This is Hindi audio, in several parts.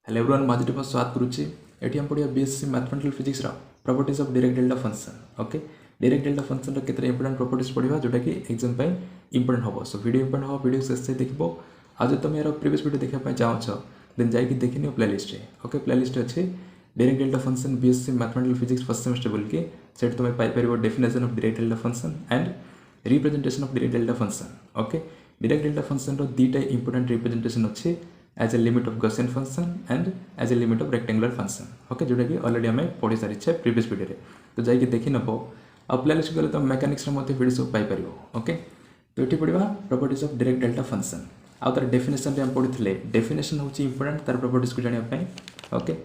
हेलो एवरीवन माधुरी बस स्वागत करुच्ची एटी हम पढ़िया BSc mathematical physics properties of Dirac delta function okay Dirac delta function केते इंपोर्टेंट प्रॉपर्टीज पढ़िया जोटा कि एग्जाम पे इंपोर्टेंट हम सो वीडियो इंपोर्टेंट हम वीडियो शेष से देखो आज जो तुम यार प्रीवियस वीडियो देखा चाहो देन जाकि देखनी प्लेलिस्ट ओके प्लेलिस्ट अच्छे Dirac delta function BSc mathematical physics first semester बोल के सेट तुम पाइपर definition of Dirac delta function and representation of Dirac delta function okay Dirac delta function रो दीटा इंपोर्टेंट रिप्रेजेंटेशन अच्छे as a limit of Gaussian function and as a limit of rectangular function okay जोटा कि ऑलरेडी हमें पढ़ी सारी प्रीवियस वीडियो रे तो जाइए देखि नब आ प्लेलिस्ट गले तो मेकानिक्स रे वीडियो सब पाई परियो ओके तो ये पढ़ा properties of Dirac delta function आ तार डेफिनेशन रे हम पढ़िथिले डेफिनेशन होची इंपोर्टेंट तार प्रॉपर्टीज को जानिया पई ओके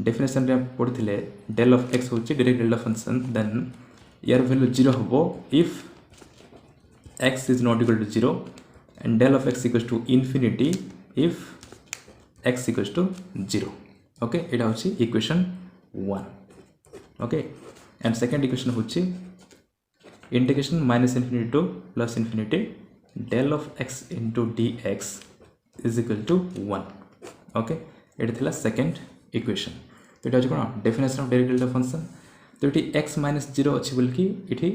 डेफिनेशन रे हम पढ़िथिले del of x होची डायरेक्ट डेल्टा फंक्शन देन यार वैल्यू 0 होबो if x is not equal to 0 and del of x equals to infinity if x equals to 0 okay এটা হচ্ছে equation 1 okay and second equation হচ্ছে integration minus infinity to plus infinity del of x into dx is equal to 1 okay এটা থিলা সেকেন্ড ইকুয়েশন তো এটা হচ্ছে কোন definition of direct delta function তো এটি x - 0 ଅଛି বল কি এটি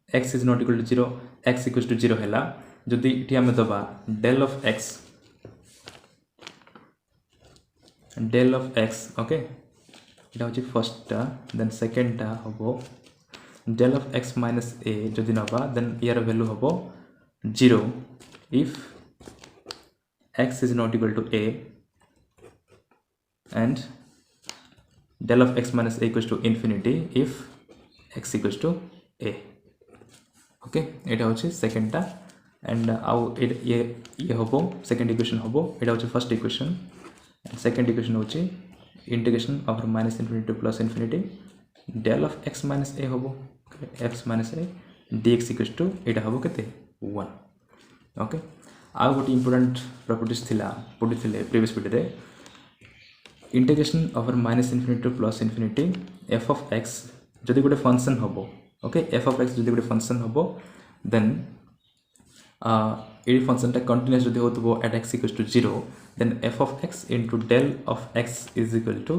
x is not equal to 0 x equals to 0 ହେଲା যদি এটি আমি দবা del of x del of x okay এটা হচ্ছে ফার্স্টটা দেন সেকেন্ডটা হবো del of x minus a যদি নবা দেন ইয়ার ভ্যালু হবো 0 if x is not equal to a and del of x minus a equals to infinity if x equals to a okay এটা হচ্ছে সেকেন্ডটা এন্ড আউ ये হবো সেকেন্ড ইকুয়েশন হবো এটা হচ্ছে ফার্স্ট ইকুয়েশন second equation होची integration of minus infinity to plus infinity del of x minus a होबो x minus a dx equals to एटा होबो केते 1 ओके आ गोटे इंपोर्टेंट प्रॉपर्टीज थिला पढिथिले प्रीवियस वीडियो रे integration of minus infinity to plus infinity f of x जदि गोटे फंक्शन होबो ओके f of x जदि गोटे फंक्शन होबो देन ये फंक्शन टा कंटीन्यूअस जदि होतबो at x equals to 0 then f of x into del of x is equal to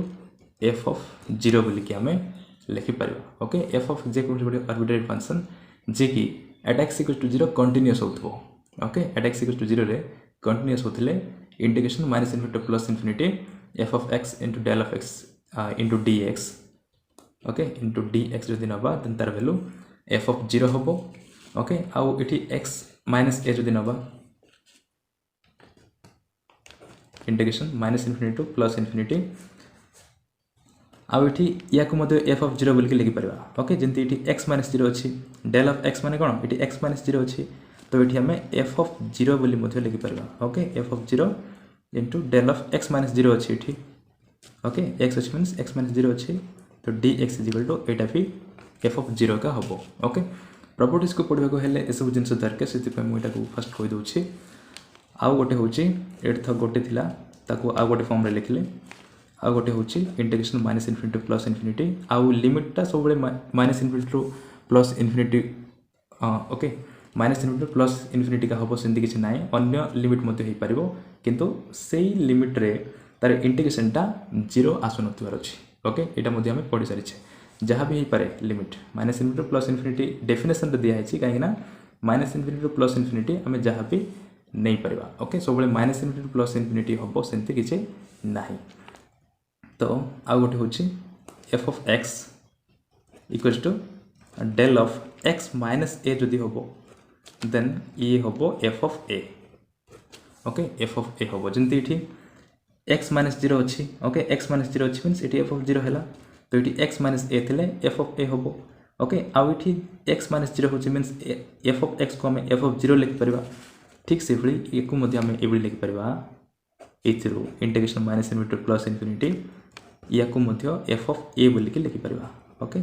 f of 0 बोली कि हमें लिखि परिबा ओके f of जे कोन बडे आर्बिट्रेरी फंक्शन जे कि at x equals to 0 continuous होतबो okay at x equals to 0 रे कंटीन्यूअस होथिले integration minus infinity to plus infinity f of x into del of x into dx okay into dx जदि नबा देन तार वैल्यू f of 0 होबो ओके आउ एठी x minus a जदि नबा integration minus infinity to plus infinity आउ एठी या को मते f of 0 बोल के लिखि परबा ओके जंती एठी x - 0 अछि del of x माने कोन एठी x - 0 अछि तो एठी हमें f of 0 बोली मते लिखि परबा okay f of 0 into del of x - 0 अछि एठी ओके x अछि मींस x - 0 अछि तो dx = एटा भी f of 0 का हबो ओके प्रॉपर्टीज को पढिबा को हेले ए सब जिंस दरके सेति पे मुइटा को फर्स्ट कहि दोछि आउ गोटे होची एट थ गोटे थिला ताको आ गोटे फॉर्म रे लिखले आ गोटे होची integration minus infinity to plus infinity आउ लिमिट ता सब minus infinity to plus infinity okay minus infinity to plus infinity का हबो सेंति किछ नाइ अन्य लिमिट मते हे परिबो किंतु सेही लिमिट रे तार इंटीग्रेशन ता 0 आसु नथिबार अछि ओके एटा मध्ये हम पढि सारि छे जहाँ भी पारे limit minus infinity to plus infinity definition रे दिया है कहीं minus infinity to plus infinity आम जहाँ भी नहीं पारिबा ओके सब minus infinity to plus infinity हम सेमती किसी ना तो आउ गोटे हूँ f of x equals to del of x minus a जदि हम देन ये हम F of A okay F of A हम जमी ये x - 0 अच्छी ओके x - 0 अच्छी मीन्स ये एफ ऑफ 0 है तो ये x - a थे एफ ऑफ ए हम ओके आउ ये x - 0 हो मीन्स एफ ऑफ x को आम एफ ऑफ 0 लिखिपर ठीक से भाई ये को ये लिखिपर एथरू integration minus infinity to plus infinity या को एफ ऑफ ए बोल के लिखिपर ओके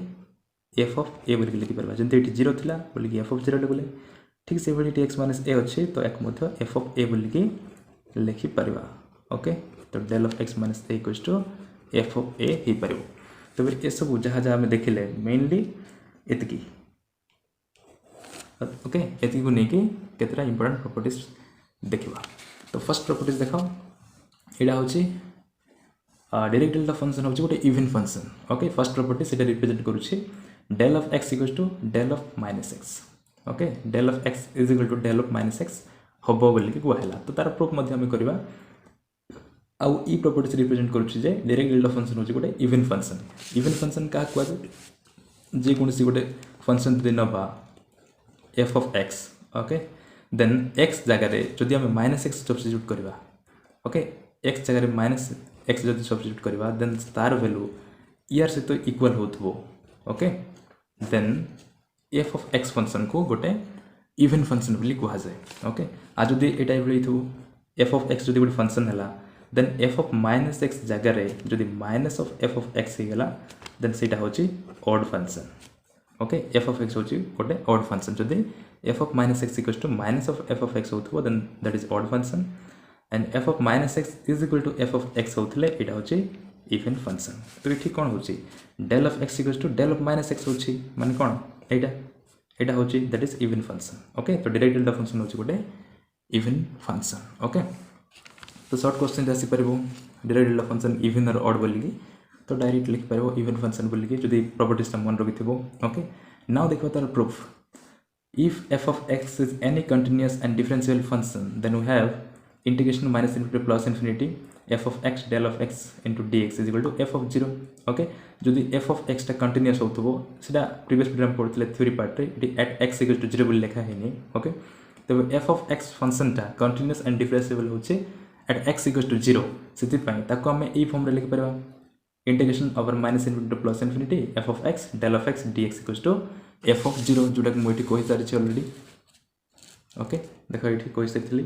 एफ ऑफ ए बोल के लिखिपर जमी ये 0 थिला बोल कि एफ ऑफ 0 लिखले ठीक से भाई x - a अच्छे तो एक एफ ऑफ ए बोल के लिखिपर ओके तो del of x - a equals to f of a ही परिबो तो फिर ये सब जहाँ जहाँ आम देखिले मेनली एतिकी ओके एतिकी को नहीं कि केतरा इंपोर्टेंट प्रॉपर्टीज देखिबा तो फर्स्ट प्रॉपर्टीज देखाओ एडा होची डायरेक्ट डेल्टा फंक्शन होची गोटे even function okay first property सेटा रिप्रेजेंट करूची del of x equals to del of minus x okay del of x is equal to del of minus x हबो बोली कि कहला तो तार प्रूफ मध्य हम करबा आउ ई प्रॉपर्टी से रिप्रेजेंट करूची जे डायरेक्ट डेल्टा फंक्शन होची गोटे इवन फंक्शन का कहवा जे कोनसी गोटे फंक्शन दे नबा f of x okay then x जगह रे जदि हम माइनस x सब्स्टिट्यूट करबा ओके x जगह रे माइनस x जदि सब्स्टिट्यूट करबा देन तार वैल्यू यार से तो इक्वल होतबो okay then f of x function को गोटे इवन फंक्शन बोली कहा जाए ओके आज जदि ए टाइप रे थु f of x जदि गोटे फंक्शन हला then f of minus x जगह रे जदि minus of f of x हे गला देन सेटा होची odd function okay f of x होची गोटे ऑड फंक्शन जदि f of minus x equals to minus of f of x होथबो then that is odd function and f of minus x is equal to f of x होथले एटा होची इवन फंक्शन तो ये ठीक कोन होची del of x equals to del of minus x होची माने कोन एटा होची that is even function okay तो डायरेक्ट डेल्टा फंक्शन होची गोटे इवन फंक्शन ओके तो शॉर्ट क्वेश्चन आसी परबो डायरेक्ट डेल्टा फंक्शन इवन और ऑड बोली तो डायरेक्ट लिख परबो इवन फंक्शन बोली जदि प्रॉपर्टीज ता मन रखिथबो ओके नाउ देखो तार proof if f of x is any continuous and differentiable function then we have integration minus infinity plus infinity f of x del of x into dx is equal to f of 0 okay जदि f of x टा कंटीन्यूअस होतबो सेटा प्रीवियस वीडियो में पढ़थिले थ्योरी पार्ट रे it at x equals to 0 बोली लिखा हैनी ओके तो f of x फंक्शन टा कंटीन्यूअस एंड डिफरेंशिएबल होचे एट x equals to 0 सेति पई ताको हम ए फॉर्म रे लिख परबा integration over minus infinity plus infinity f of x del of x dx equals to f of 0 जोटा कि मोइटी कहि सारी छी ऑलरेडी ओके देखो इठी कहि सकथली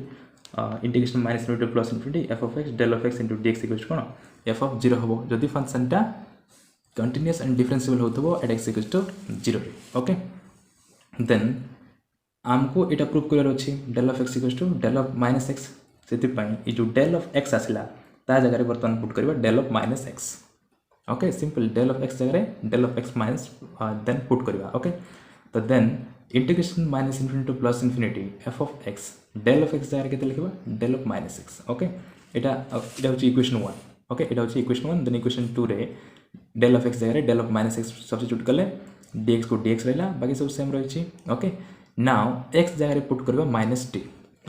integration minus infinity plus infinity f of x del of x into dx equals to कोन f of 0 हबो जदि फंक्शन टा कंटीन्यूअस एंड डिफरेंशिएबल होतबो एट x equals to 0 रे ओके देन हमको एटा प्रूव करर अछि del of x equals to del of minus x सेति पई ई जो del of x आसिला ता जगह रे बर्तन पुट करबा del of minus x okay simple del of x जगह रे del of x minus then put करबा ओके तो then integration minus infinity plus infinity f of x del of x जगह रे केते लिखबा del of minus x okay एटा होची इक्वेशन 1 ओके एटा होची इक्वेशन 1 देन इक्वेशन 2 रे del of x जगह रे del of minus x substitute करले dx को dx रहला बाकी सब सेम रही छी ओके नाउ x जगह रे पुट करबा माइनस t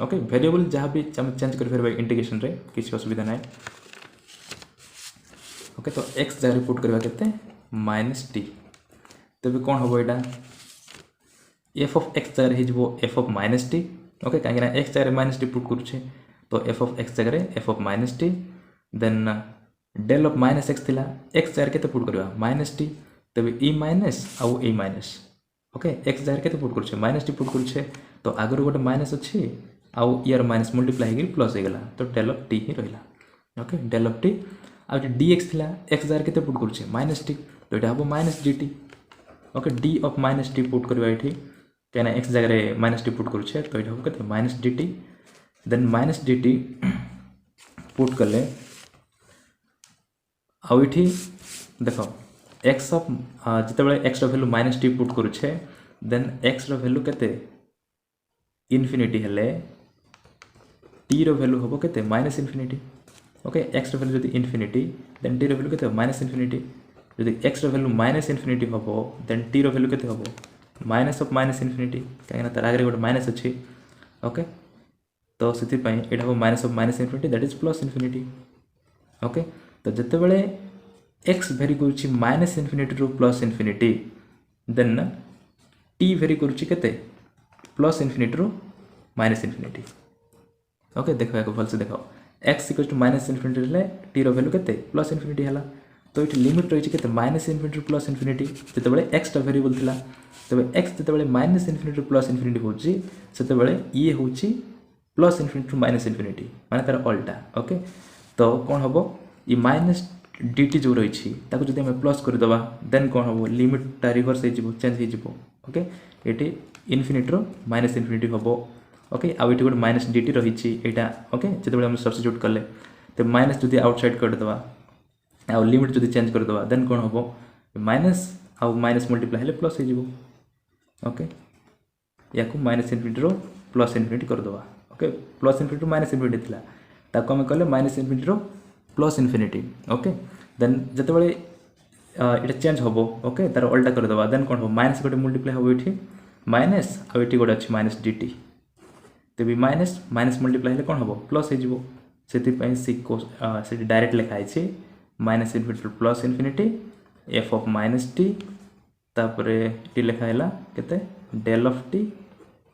ओके वेरिएबल जहां भी चेंज कर फेरबा इंटीग्रेशन रे किसी असुविधा नाही ओके तो x जगह पुट करबा केते माइनस t तबे कोन होबो एटा f of x जगह हे जबो f of minus t okay काहे ना x जगह माइनस t पुट करू छे तो f of x जगह f of minus t then del of minus x थिला x जगह केते पुट करबा माइनस t तबे e माइनस आउ a माइनस ओके x जगह केते पुट करू छे माइनस t पुट करू छे तो आगर गोटे माइनस अछि आउ यार माइनस मल्टीप्लाई हे प्लस हे गला तो del of t ही रहिला ओके del of t आ dx थिला x जगह केते पुट करू छे माइनस t तो एटा हबो minus dt okay d of minus t put करबा एठी केना x जगह रे माइनस t पुट करू छे तो एटा हबो केते minus dt then minus dt put करले आ एठी देखो x of जते बेले x रो वैल्यू माइनस t पुट करू छे देन x रो वैल्यू केते इनफिनिटी हेले t रो वैल्यू हबो केते माइनस इनफिनिटी ओके x रो वैल्यू जदि इनफिनिटी देन t रो वैल्यू केते माइनस इनफिनिटी जदि x रो वैल्यू माइनस इनफिनिटी हबो देन t रो वैल्यू केते हबो माइनस ऑफ माइनस इनफिनिटी काहे ना तार आगे गोटे माइनस अछि ओके तो सेति पई एटा हबो minus of minus infinity that is plus infinity okay तो जते बेले x वेरी करूची minus infinity to plus infinity then t vary करूची केते plus infinity to minus infinity okay देखो याको भल से देखो x equal to minus infinity ले t रो वैल्यू केते प्लस इनफिनिटी हला तो इट लिमिट रही केते माइनस इनफिनिटी प्लस इनफिनिटी जते बेले x टा वेरिएबल थिला तबे x जते बेले माइनस इनफिनिटी प्लस इनफिनिटी होची सेते बेले ये होची plus infinity to minus infinity माने तार अल्टा ओके तो कोन हबो ई माइनस dt जो रही छी ताको जदि हम प्लस कर दबा देन कोन हबो लिमिट ता रिवर्स हे जिवो चेंज हे जिवो okay eighty infinity rho minus infinity हबो ओके आ एटी गोटे माइनस dt रही छी एटा ओके जते बेले हम सब्स्टिट्यूट करले तो माइनस जदि आउटसाइड कर दबा आ लिमिट जदि चेंज कर दबा देन कोन हबो माइनस आ माइनस मल्टीप्लाई हेले प्लस हे जिवो ओके याको माइनस इनफिनिटी रो प्लस इनफिनिटी कर दबा okay plus infinity minus infinity थिला ताको हम कहले माइनस इनफिनिटी रो प्लस इनफिनिटी ओके देन जिते ये चेंज हम ओके तार अल्टा करदे देन कौन हम माइनस गोटे मल्टीप्लाई हम ये माइनस आउट गोटे अच्छी माइनस डी टी तो भी माइनस माइनस मल्टीप्लाई हेल्ले कौन हम प्लस हो से डायरेक्ट लिखाई minus infinity plus infinity F of minus T तापर टी लिखाला के डेल ऑफ टी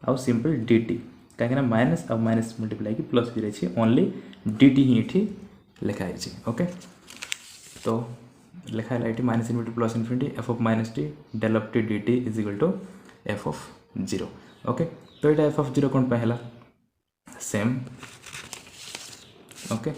आउ सिंपल डी टी कहीं माइनस आउ माइनस मल्टीप्लाई की प्लस भी रही ओनली डी टी ही ये लिखाई ओके तो लिखाला ये minus infinity plus infinity F of minus t del of t d t is equal to F of zero okay तो ये एफ ऑफ जीरो कौन पाला सेम ओके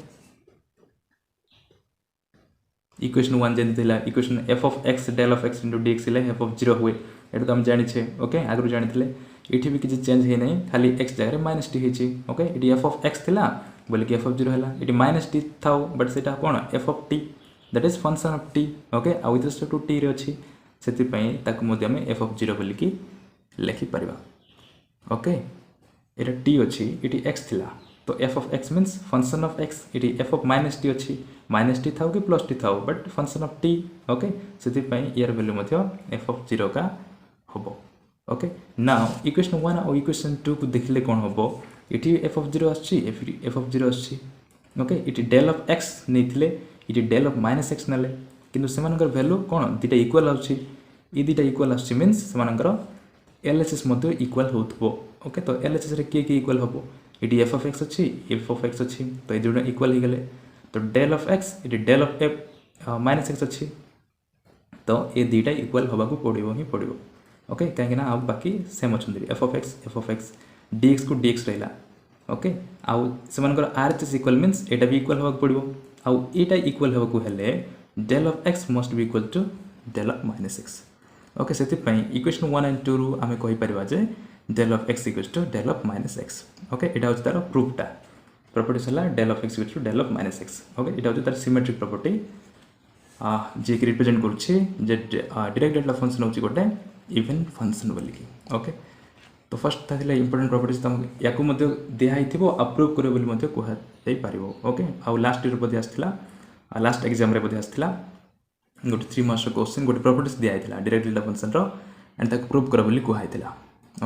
इक्वेशन 1 जमी equation f of x del of x into D x f of zero हुए ये तो हम जाने ओके आगु जानी ये भी किसी चेंज है नहीं खाली एक्स जगह माइनस टी होती ओके ये एफ ऑफ एक्स थिला बोले कि एफ ऑफ जीरो है ये माइनस टी था बट से कौन f of t that is function of t okay आ विथ रिस्पेक्ट टू टी रे अच्छी से आम एफ ऑफ जीरो बोलिकी लिखिपर ओके ये टी अच्छी ये एक्स थिला तो f of x means function of x ये एफ ऑफ माइनस टी अच्छी माइनस टी था कि प्लस टी था but function of t okay से यार वैल्यू एफ ऑफ जीरो का हम ओके नाउ इक्वेशन 1 और इक्वेशन 2 को देखिले कौन हम ये f of zero F of zero okay ये डेल ऑफ एक्स नहीं ये डेल ऑफ माइनस एक्स ना कि से वैल्यू कौन दुटा इक्वाल ये दुटा इक्वाल मीन्स से एल एच एस इक्वाल हो ओके तो एल एच एस किए इक्वाल हम ये एफ ऑफ एक्स अच्छी एफ ऑफ एक्स अच्छी तो ये जो इक्वाल हो गले तो डेल ऑफ एक्स ये del of f minus x अच्छी तो ये दुटा इक्वाल हवा को पड़ो ही पड़ो ओके कहीं बाकी सेम अच्छा F of x D x को डी एक्स रहा ओके आउ से are H S equal means यहाँ भी इक्वाल हवा पड़ो आउ यहाँ इक्वाल हवा को हेले del of X must be equal to del of minus x okay से इक्वेशन 1 एंड 2 रु आम कहीपर जे del of x equals to del of minus x okay यहाँ हूँ तार प्रूफटा प्रॉपर्टीज है del of x equals to del of minus x okay यहाँ हूँ तार सिमेट्रिक प्रॉपर्टी जी की रिप्रेजेंट करुच्छे डायरेक्ट डेल्टा फंक्शन हूँ गोटे इवन फंक्शन बोलिकी ओके तो फर्स्ट था इंपोर्टेंट प्रॉपर्टीज या दिखाई अप्रूव कर कहपर ओके आउ लास्ट ईयर बोधे आसला लास्ट एग्जाम रे बोधे आसला गोटे 3 मार्क्स क्वेश्चन गोटे प्रॉपर्टीज दिखाई डायरेक्ट डेल्टा फंक्शन एंड ताक प्रूव कर कहते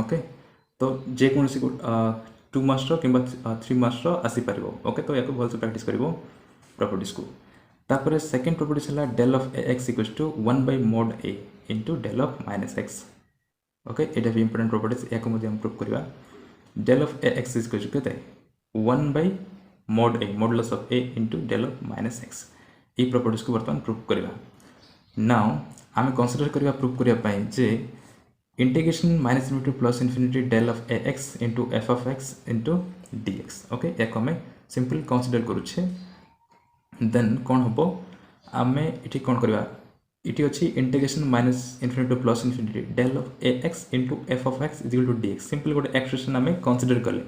ओके तो जेकोसी 2 मार्क्स कि 3 मार्क्स आसीपर ओके तो या भलसे प्रैक्टिस कर प्रॉपर्टीज को तापर सेकेंड प्रॉपर्टीज है del of x equals to 1 by mod a into del of minus x okay यहाँ भी इंपोर्टेंट प्रॉपर्टीज या प्रूव करवा del of x equals to के 1 by mod a modulus of a into del of minus x ये प्रॉपर्टीज को बर्तमान प्रूव करवा नाउ आम कंसीडर करवा प्रूव करने जे integration minus infinity plus infinity del of A X into F of x into D X okay या आम सिंपल कंसीडर करुचे देन कौन हम आम ये कौन करवा ये अच्छी integration minus infinity plus infinity del of A X into F of X is to D X simple गोटे एक्सप्रेशन आम कंसीडर कले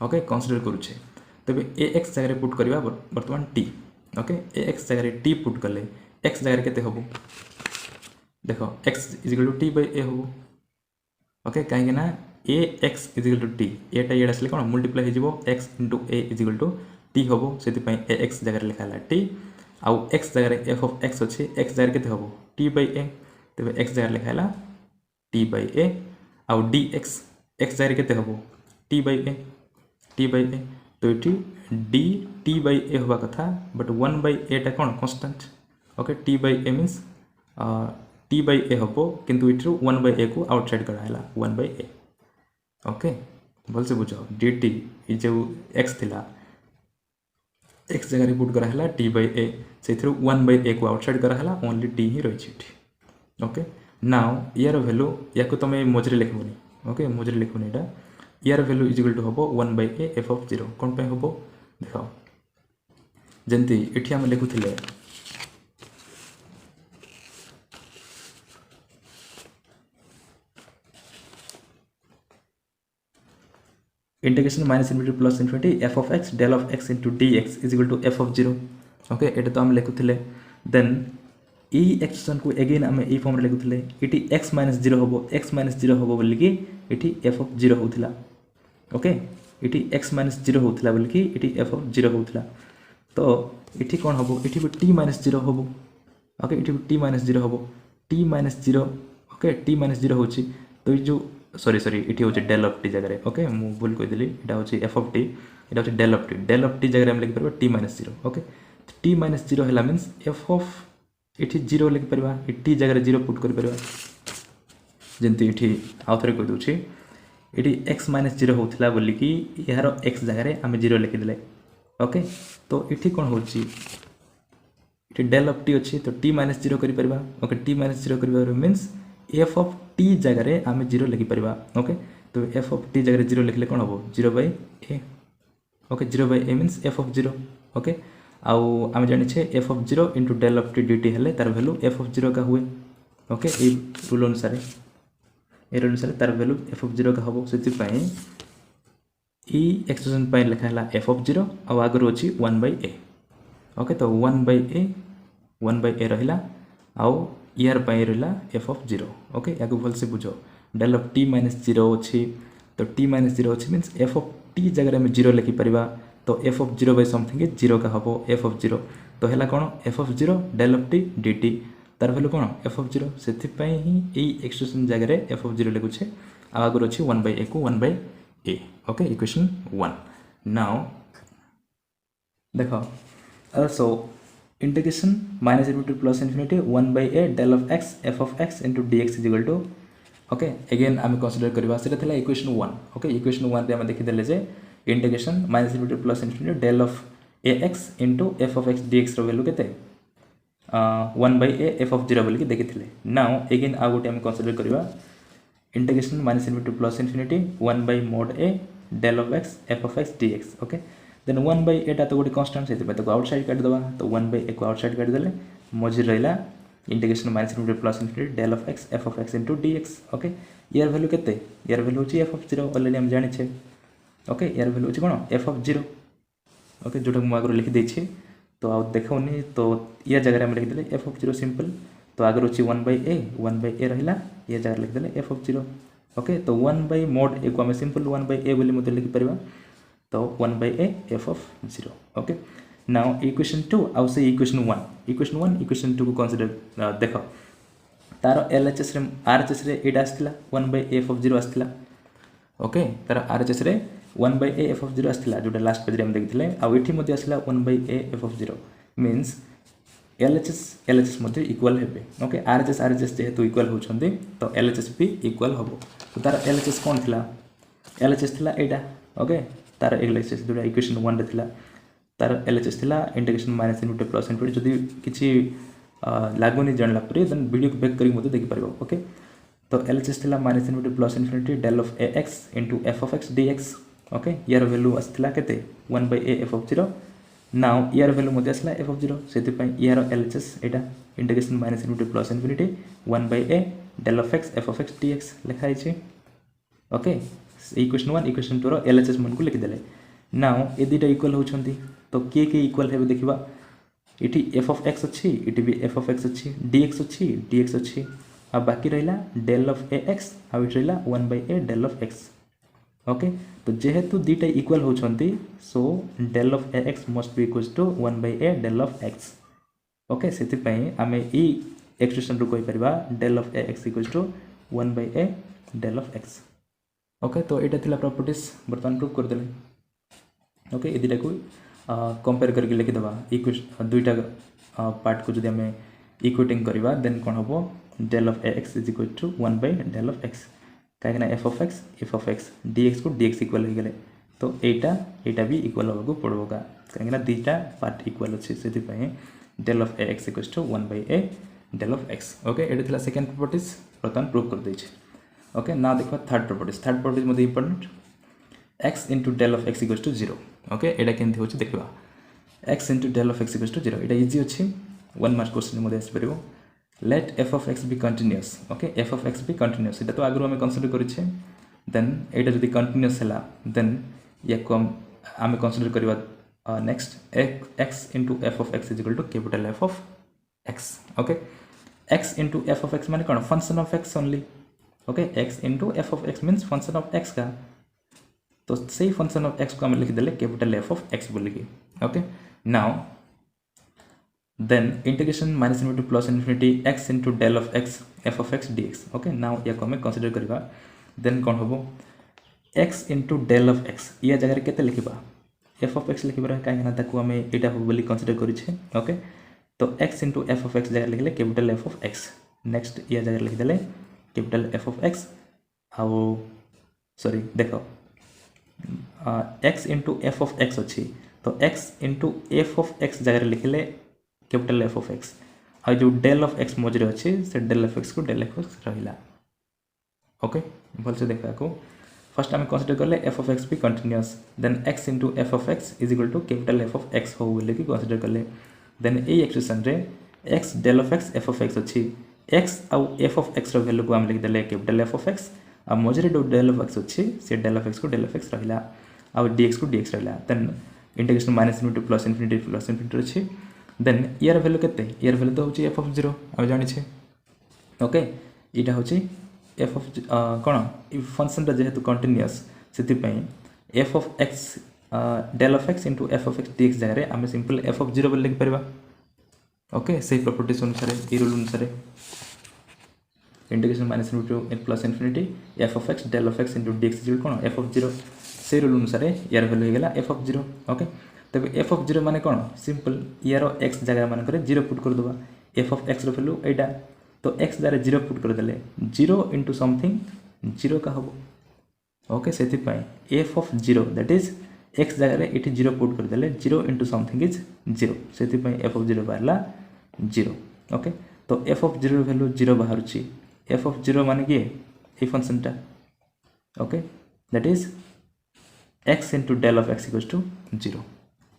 ओके कंसीडर करुचे तेज ए एक्स जगह पुट करवा बर्तमान टी ओके ए एक्स जगह टी पुट कले एक्स जगह के हम देख X is equal to T by A हम ओके कहीं A X is equal to T एटा ये आसले कौन मल्टीप्लाई हो x into a is equal to t हम से ए एक्स जगह लिखाला टी आउ एक्स जगह एफ ऑफ एक्स अच्छे एक्स जगह के हम टी बाय ए तेज एक्स जगह लिखाला टी बाय ए आउ डी एक्स एक्स जगह के हम टी बाय ए तो ये डी टी बाय ए हवा कथा बट 1 बाय एटा कौन constant okay T by a means T by A हम किंतु इट्रू 1 बाय ए को आउटसाइड कराला 1 बाय ए ओके भलसे बुझ डी टी जो एक्स थिला एक्स जगह पुट कराला टी बाय ए से 1 बाय ए को आउटसाइड कराला ओनली टी ही रही ओके नाउ यार वैल्यू या तुम मझे लिखबनी ओके मझे लिखबनी यहाँ यार वैल्यू इजिकल टू हम 1 by A F of zero कौन पे हम देख जमती ये आम लिखुले integration minus infinity plus infinity F of x del of x into D X is equal to F of zero okay ये तो आम लिखुले देन ई एक्सप्रेशन को एगेन आम ये फॉर्म लिखुले ये एक्स माइनस जीरो हम बोलिकी ये एफ ऑफ जीरो होता ओके ये एक्स माइनस जीरो होता बोलिकी ये एफ ऑफ जीरो होता तो इठी कौन हम इठी भी टी माइनस जीरो हम ओके इठी भी टी माइनस जीरो हम T minus zero okay T minus zero हो तो ये जो सॉरी इठी हो डेल ऑफ टी जगह ओके मु भूल कहीदेली यहाँ हूँ एफ ऑफ टी यहाँ हूँ डेल ऑफ टी जगह हम लिखिपर T minus zero okay T minus zero है मीन्स एफ ऑफ इठी जीरो लिखिपर टी जगह जीरो पुट कर जमती ये आउ थे कहीदे ये एक्स माइनस जीरो होता बोलिकी यार एक्स जगह आम जीरो लिखिदे ओके तो ये कौन हो डेल ऑफ टी अच्छी तो टी माइनस जीरो कर ओके टी माइनस जीरो कर मीन्स एफ ऑफ टी जगह आम जीरो लिखिपर ओके तो एफ ऑफ टी जगह जीरो लिखले कौन हम zero by a okay zero by a means F of zero okay आउ आम जाने f of zero into del of t d t है तार वैल्यू एफ ऑफ जीरो का हुए ओके ये रूल अनुसार ए अनुसार तार वैल्यू एफ ऑफ जीरो का हम से एक्सप्रेशन लिखा है एफ ऑफ जीरो आगर अच्छी 1/a ओके तो 1/a रहा आउ यार रहा एफ ऑफ जीरो ओके या भलसे बुझ del of t minus zero अच्छी तो टी माइनस जीरो अच्छी मीन्स एफ ऑफ टी जगह में जीरो लिखिपर तो f of zero by something zero का हम एफ ऑफ जीरो तो है कौन f of zero del of t d t तार वैल्यू कौन एफ ऑफ जीरो से ही एक्सप्रेशन जगह एफ ऑफ जीरो लिखुचे आगर अच्छी 1/a को 1/a ओके इक्वेशन 1 नाउ देखो also integration minus infinity to plus infinity 1/a del of x f of x into dx is equal to okay again आम कनसीडर करवा से इक्वेशन 1 ओके इक्वेशन 1 रे आम देखिदेले जे integration minus infinity to plus infinity del of A X into F of X DX रो वैल्यू केते 1/a एफ ऑफ 0 बोलिक देखिथिले नाउ अगेन आ गोटे आम कनसीडर करवा integration minus infinity to plus infinity 1/mod a del of x f of x dx okay then 1/a टा तो गोटे कांस्टेंट से तो आउटसाइड काट दबा तो 1/a को आउटसाइड काट देले मझे रहिला integration minus infinity plus infinity del of x f of x into dx okay यार वैल्यू केते यार वैल्यू होची f of 0 ऑलरेडी हम जानि छे ओके यार वैल्यू होची कोन f of 0 ओके जोटा मु आगर लिखि दै छी तो आ देखौनी तो या जगह हम लिख देले f of 0 सिंपल तो आगर होची 1/a रहिला ये जगह लिख देले f of 0 ओके तो 1/mod a को हम सिंपल 1/a बोली मते लिखि परबा तो 1/a f of 0 okay now equation 2 आउ से इक्वेशन 1 इक्वेशन 2 को कंसीडर देखो तार एलएचएस रे आरएचएस रे एटा आस्थिला 1/a f of 0 आस्थिला ओके तार आरएचएस रे 1/a f of 0 आस्थिला जोटा लास्ट पेज रे हम देखिथिले आउ एठी मध्ये आस्थिला 1/a f of 0 means LHS मध्ये इक्वल हेबे ओके आरएचएस जेहेतु इक्वल होछंदी तो एलएचएस भी इक्वल होबो तो तार एलएचएस कोन थिला एलएचएस थिला एटा ओके तार एलएचएस जोटा इक्वेशन 1 रे थिला तार एलएचएस थिला integration minus into plus into जदी किछि लागोनी जानला परे देन वीडियो को बैक करी मते देखि परबो ओके तो एलएचएस थिला minus into plus infinity del of ax into f of x dx okay यार वैल्यू आस्थिला केते 1/a f of 0 नाउ यार वैल्यू मते आस्ला f of 0 सेति पई यार एलएचएस एटा integration minus into plus infinity 1/a del of x f of x dx लिखा है ओके इक्वेशन 1 इक्वेशन 2 रो एलएचएस मन को लिखि देले नाउ ए दुटा इक्वल होछंती तो के इक्वल हेबे देखिबा इठी f of x अच्छी इठी भी f of x अच्छी dx अच्छी अब बाकी रहिला del of ax आ इठी रहिला 1/a del of x okay तो जेहेतु दुटा इक्वल होछंती सो del of ax मस्ट B equals to 1/a del of x okay सेति पई आमे ई एक्सप्रेशन रो कहि परबा del of ax equals to 1/a del of x okay तो एटा थिला प्रॉपर्टीज बर्तमान प्रूव कर देले ओके ए दुटा को कंपेयर करके लिखि दबा इक्वेशन दुईटा पार्ट को जदि हमें इक्वेटिंग करबा देन कोन होबो del of ax is equal to 1/del of x काहेकना f of x dx को dx इक्वल हो गेले तो एटा भी इक्वल होबो पड़ोगा काहेकना दुईटा पार्ट इक्वल अछि सेति पई del of ax equals to 1/a del of x okay एटा थिला सेकंड प्रॉपर्टीज बर्तमान प्रूव कर दै छी ओके नाउ देखो थर्ड प्रॉपर्टीज मध्ये important x into del of x equals to 0 okay एटा केनथि होछि देखबा x into del of x equals to 0 Etah easy अछि 1 मार्क क्वेश्चन मध्ये आसी परिबो let f of x be continuous okay f of x be continuous एटा तो आगरो हम कंसीडर करिछे देन एटा जदि कंटीन्यूअस हला देन याको हम कंसीडर करबा next x into f of x is equal to capital F of x okay x into f of x माने कोन function of x only okay x into f of x means function of x का तो सही फंक्शन ऑफ x को हम लिख देले कैपिटल F of x बोल के okay now then integration minus infinity plus infinity x into del of x f of x dx. Okay now या को हमें कंसीडर करबा देन कोन होबो x into del of x या जगह रे केते लिखिबा f of x लिखिबा काहे ना ताकू हमें एटा हो बोली कंसीडर करि छे. ओके तो x into f of x जगह लिखले capital f of x. Next या जगह लिख देले कैपिटल f of x आउ सॉरी देखो x into f of x अछि तो x into f of x जगह लिखले कैपिटल f of x आ जो del of x मजरे अछि से del of x को del of x रहिला. ओके भल से देखा को फर्स्ट हम कंसीडर करले f of x भी continuous then x into f of x is equal to capital f of x हो बोले कि कंसीडर करले देन ए एक्सप्रेशन रे x del of x f of x अछि x आउ f of x रो वैल्यू को हम लिख देले कैपिटल f of x आ मजरे जो del of x अछि से del of x को del of x रहिला आ dx को dx रहिला then integration minus into plus infinity अछि देन यार वैल्यू केते यार वैल्यू तो होची f of 0 आ जानि छे. ओके इटा होची f of कोन इ फंक्शन रे जेहेतु कंटीन्यूअस सेति पई f of x del of x into f of x dx जगह रे हम सिंपल f of 0 बोल लिख परबा. ओके सही प्रॉपर्टीज अनुसार ई रूल अनुसार integration minus into plus infinity f of x del of x into dx is cone f of 0 से रूल अनुसार यार वैल्यू हो गेला f of 0. ओके तबे f of 0 माने कोन सिंपल यार x जगह मान करे 0 पुट कर दबा f of x रो वैल्यू एटा तो x जगह 0 पुट कर देले 0 into समथिंग 0 का हबो. ओके सेति पई f of 0 that is x जगह रे एठी 0 पुट कर देले 0 into समथिंग इज 0 सेति पई f of 0 बाहरला 0. ओके तो f of 0 रो वैल्यू 0 बाहरची f of 0 माने कि ए फंक्शन टा. Okay that is x into del of x equals to 0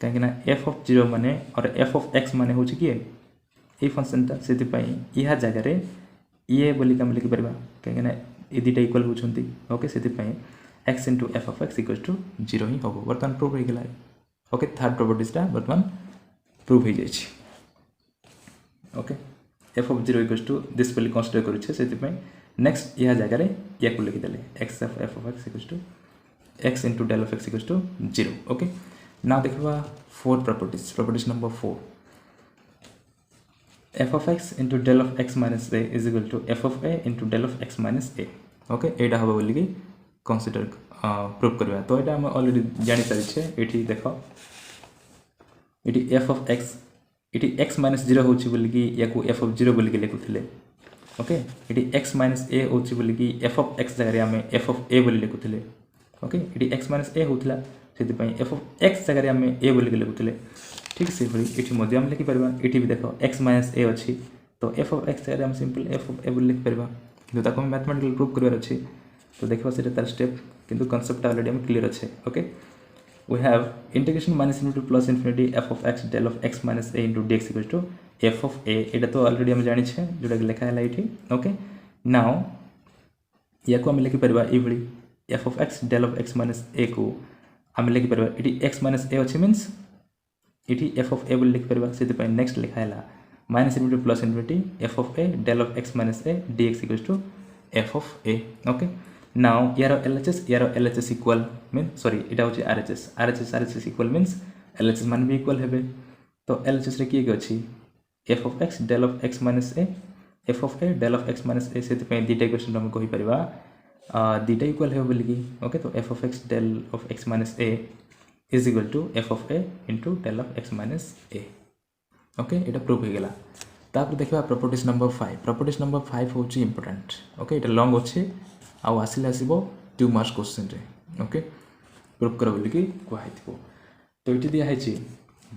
कहीं ना f of 0 माने और f of x माने होची कि ए फंक्शन ता सेति पई इहा जगह रे ये बोली काम लिखि परबा कहीं ना ए दिटा इक्वल होचंती. ओके सेति पई x into f of x equals to 0 ही होबो वर्तमान प्रूव हो गेला. ओके थर्ड प्रॉपर्टीज ता वर्तमान प्रूव हो जाय छी. Okay f of 0 equals to this बोली कंसीडर करू छे सेति पई नेक्स्ट इहा जगह रे या को लिखि देले x of f of x equals to x into del of x equals to 0. Okay now देखबा four properties. Properties number 4 f of x into del of x minus a is equal to f of a into del of x minus a. Okay एटा हबो बोली कि कंसीडर प्रूव करबा तो एटा हम ऑलरेडी जानि सारि छे. एठी देखो एठी f of x एठी x minus 0 होची बोली कि याको f of 0 बोली कि लिखुथिले. ओके एठी x minus a होची बोली कि f of x जगह रे हम f of a बोली लिखुथिले. ओके इडी x minus a होतला सेति पई f of x जगह रे हम a बोली के लिखुथिले. ठीक से भली एठी मध्ये हम लिखि परबा एठी भी देखो x minus a अछि तो f of x जगह रे हम सिंपल f of a बोली लिख परबा किंतु ताको मैथमेटिकल प्रूफ करबार अछि तो देखबा सेटा तार स्टेप किंतु कांसेप्ट ऑलरेडी हम क्लियर अछि. Okay we have integration minus infinity plus infinity f of x del of x minus a into dx equals to f of a एटा तो ऑलरेडी हम जानि छे जोडा के लिखा हैला एठी. ओके नाउ याको हम लिखि परबा ई भली f of x del of x minus a को हम लिखि परबा एटी x minus a अछि means eighty f of a बोल लिखि परबा सेति पय next लिखायला minus infinity plus infinity f of a del of x minus a dx equals to f of a. Okay now यार LHS इक्वल मीन सॉरी एटा होछि RHS इक्वल मींस LHS मान भी इक्वल हेबे तो LHS रे की अछि f of x del of x minus a f of a del of x minus a सेति पय दिटा इक्वेशन हम कहि परबा दिटा इक्वल है बोली कि. ओके तो f of x del of x minus a is equal to f of a into del of x minus a. Okay Etah proof हो गेला. तापर देखबा प्रॉपर्टीज नंबर 5. प्रॉपर्टीज नंबर 5 होची इंपोर्टेंट. ओके एटा लॉन्ग अछि आ आसिले आसीबो 2 मार्क्स क्वेश्चन रे. ओके प्रूफ कर बोली कि कोइ थिबो तो इति दिया है छी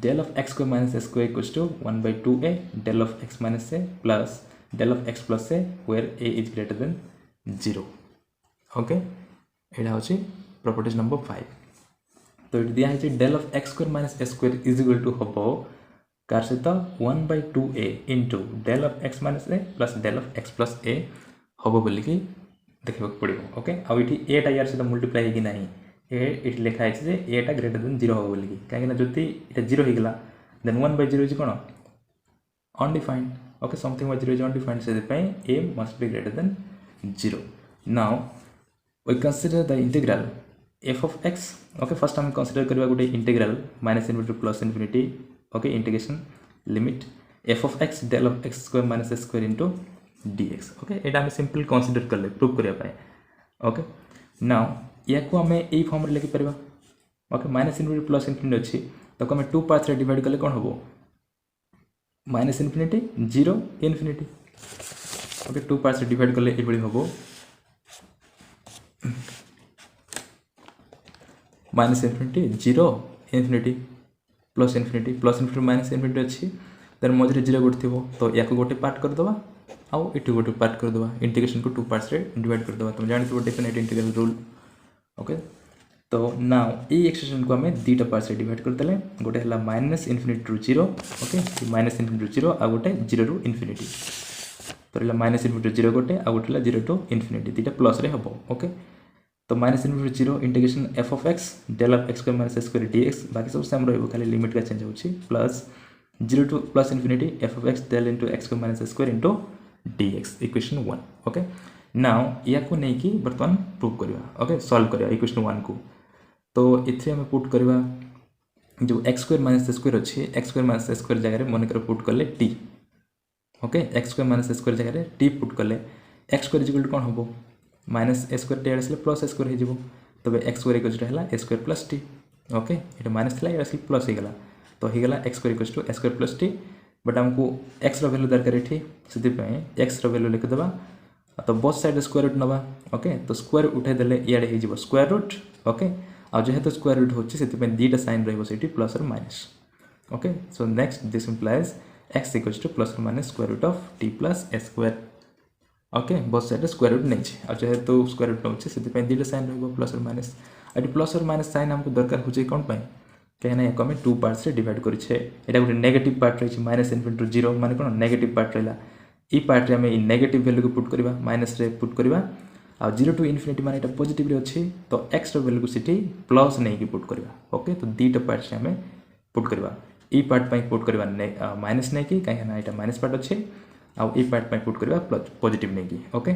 del of x square minus a square equals to 1/2a del of x minus a plus del of x plus a where a is greater than 0. Okay एटा होची प्रॉपर्टीज नंबर 5. तो इति दिया है del of x square minus a square is equal to हबो कार से तो 1/2a into del of x minus a plus del of x plus a हबो बोली कि देखबो पड़िबो. ओके आ इति a टा यार से तो मल्टीप्लाई हेगी नाही ए इट लिखा है जे a टा ग्रेटर देन 0 हबो बोली कि काहे ना जति इटा 0 हेगला देन 1/0 इज कोन undefined. Okay something by 0 is undefined से पय a must be greater than 0. now we consider the integral f of x. okay first हम consider करबा गुटे integral minus infinity plus infinity. okay integration limit F of x del of x square minus A square into D X okay ये आम सिंपल कनसीडर कले प्रूव करने ओके नाउ या को आम यही फॉर्म लिखिपर okay minus infinity plus infinity अच्छी तो आम टू पार्ट्स डिवाइड कले कौन हम minus infinity zero infinity okay two parts divide कले ये हम minus infinity zero infinity plus infinity minus infinity अच्छी देन मझे जीरो गोटे थी तो या गोटे पार्ट करदे आउ ये गोटे पार्ट करदे इंटीग्रेशन को टू पार्ट्स डिवाइड करदे तुम जानते डेफिनेट इंटीग्रल रूल ओके तो नाउ ये एक्सप्रेशन को आम दुटा पार्ट्स डिवाइड करदे गोटे है माइनस इनफिनिटी रु जीरो ओके माइनस इनफिनिटी रु जीरो आ गोटे जीरो रु इनफिनिटी तो रहा माइनस इनफिनिटी जीरो गोटे आ गोटे जीरो टू इनफिनिटी दुटा प्लस रे हम ओके तो minus infinity zero integration f of x del of x square minus x square d x बाकी सब सेम रही खाली लिमिट का चेंज होची plus zero to plus infinity F of x del into x square minus x square into D x equation 1 ओके नाउ या को नहीं कि बर्तमान प्रूव करवा ओके सॉल्व करवा इक्वेशन 1 को तो इथे हम पुट करवा जो X square minus x square अच्छी X square minus x square जगह मन कर पुट कले T okay X square minus x square जगह टी पुट कले एक्स स्क्वायर इक्वल टू कौन हम माइनस ए स्क्वायर टी आसले प्लस ए स्क्वायर हो तब X square equal to A square plus T okay ये माइनस था ये प्लस हो गला तो होगा X square equal to A square plus T but आमको एक्स वैल्यू दरकार ये से एक्स वैल्यू लिखिदेवा तो बोथ साइड स्क्वायर रूट नवा ओके तो स्क्वायर उठेदेले इे हो स्क्वायर रूट ओके आ जेहेतु स्क्वायर रूट होची दुटा साइन रही प्लस और minus okay so next this implies X equal to plus और minus square root of T plus A square okay both side square root नहीं आ जेहेतु स्क्वायर रूट नौ से दुटा साइन रही प्लस और माइनस ये प्लस और माइनस साइन आमको दरकार हो कौन कहीं या आम टू पार्ट्स डिवाइड करें यहाँ गोटे नेगेटिव पार्ट रही माइनस इनफिनिटी जीरो माने कौन नेगेटिव पार्ट रहा ये पार्ट में आम नेगेटिव वैल्यू को पुट करवा माइनस रे पुट करवा आ जीरो टू इनफिनिटी माने ये पॉजिटिव अच्छी तो एक्स वैल्यू को सीटी प्लस नहीं पुट करवा ओके तो दुटा पार्ट्स आम पुट करवा ई पार्ट पर पुट करवा माइनस नहीं कि कहीं यहाँ माइनस पार्ट अच्छे आउ ई पार्ट पर पुट करवा प्लस पॉजिटिव नहीं कि okay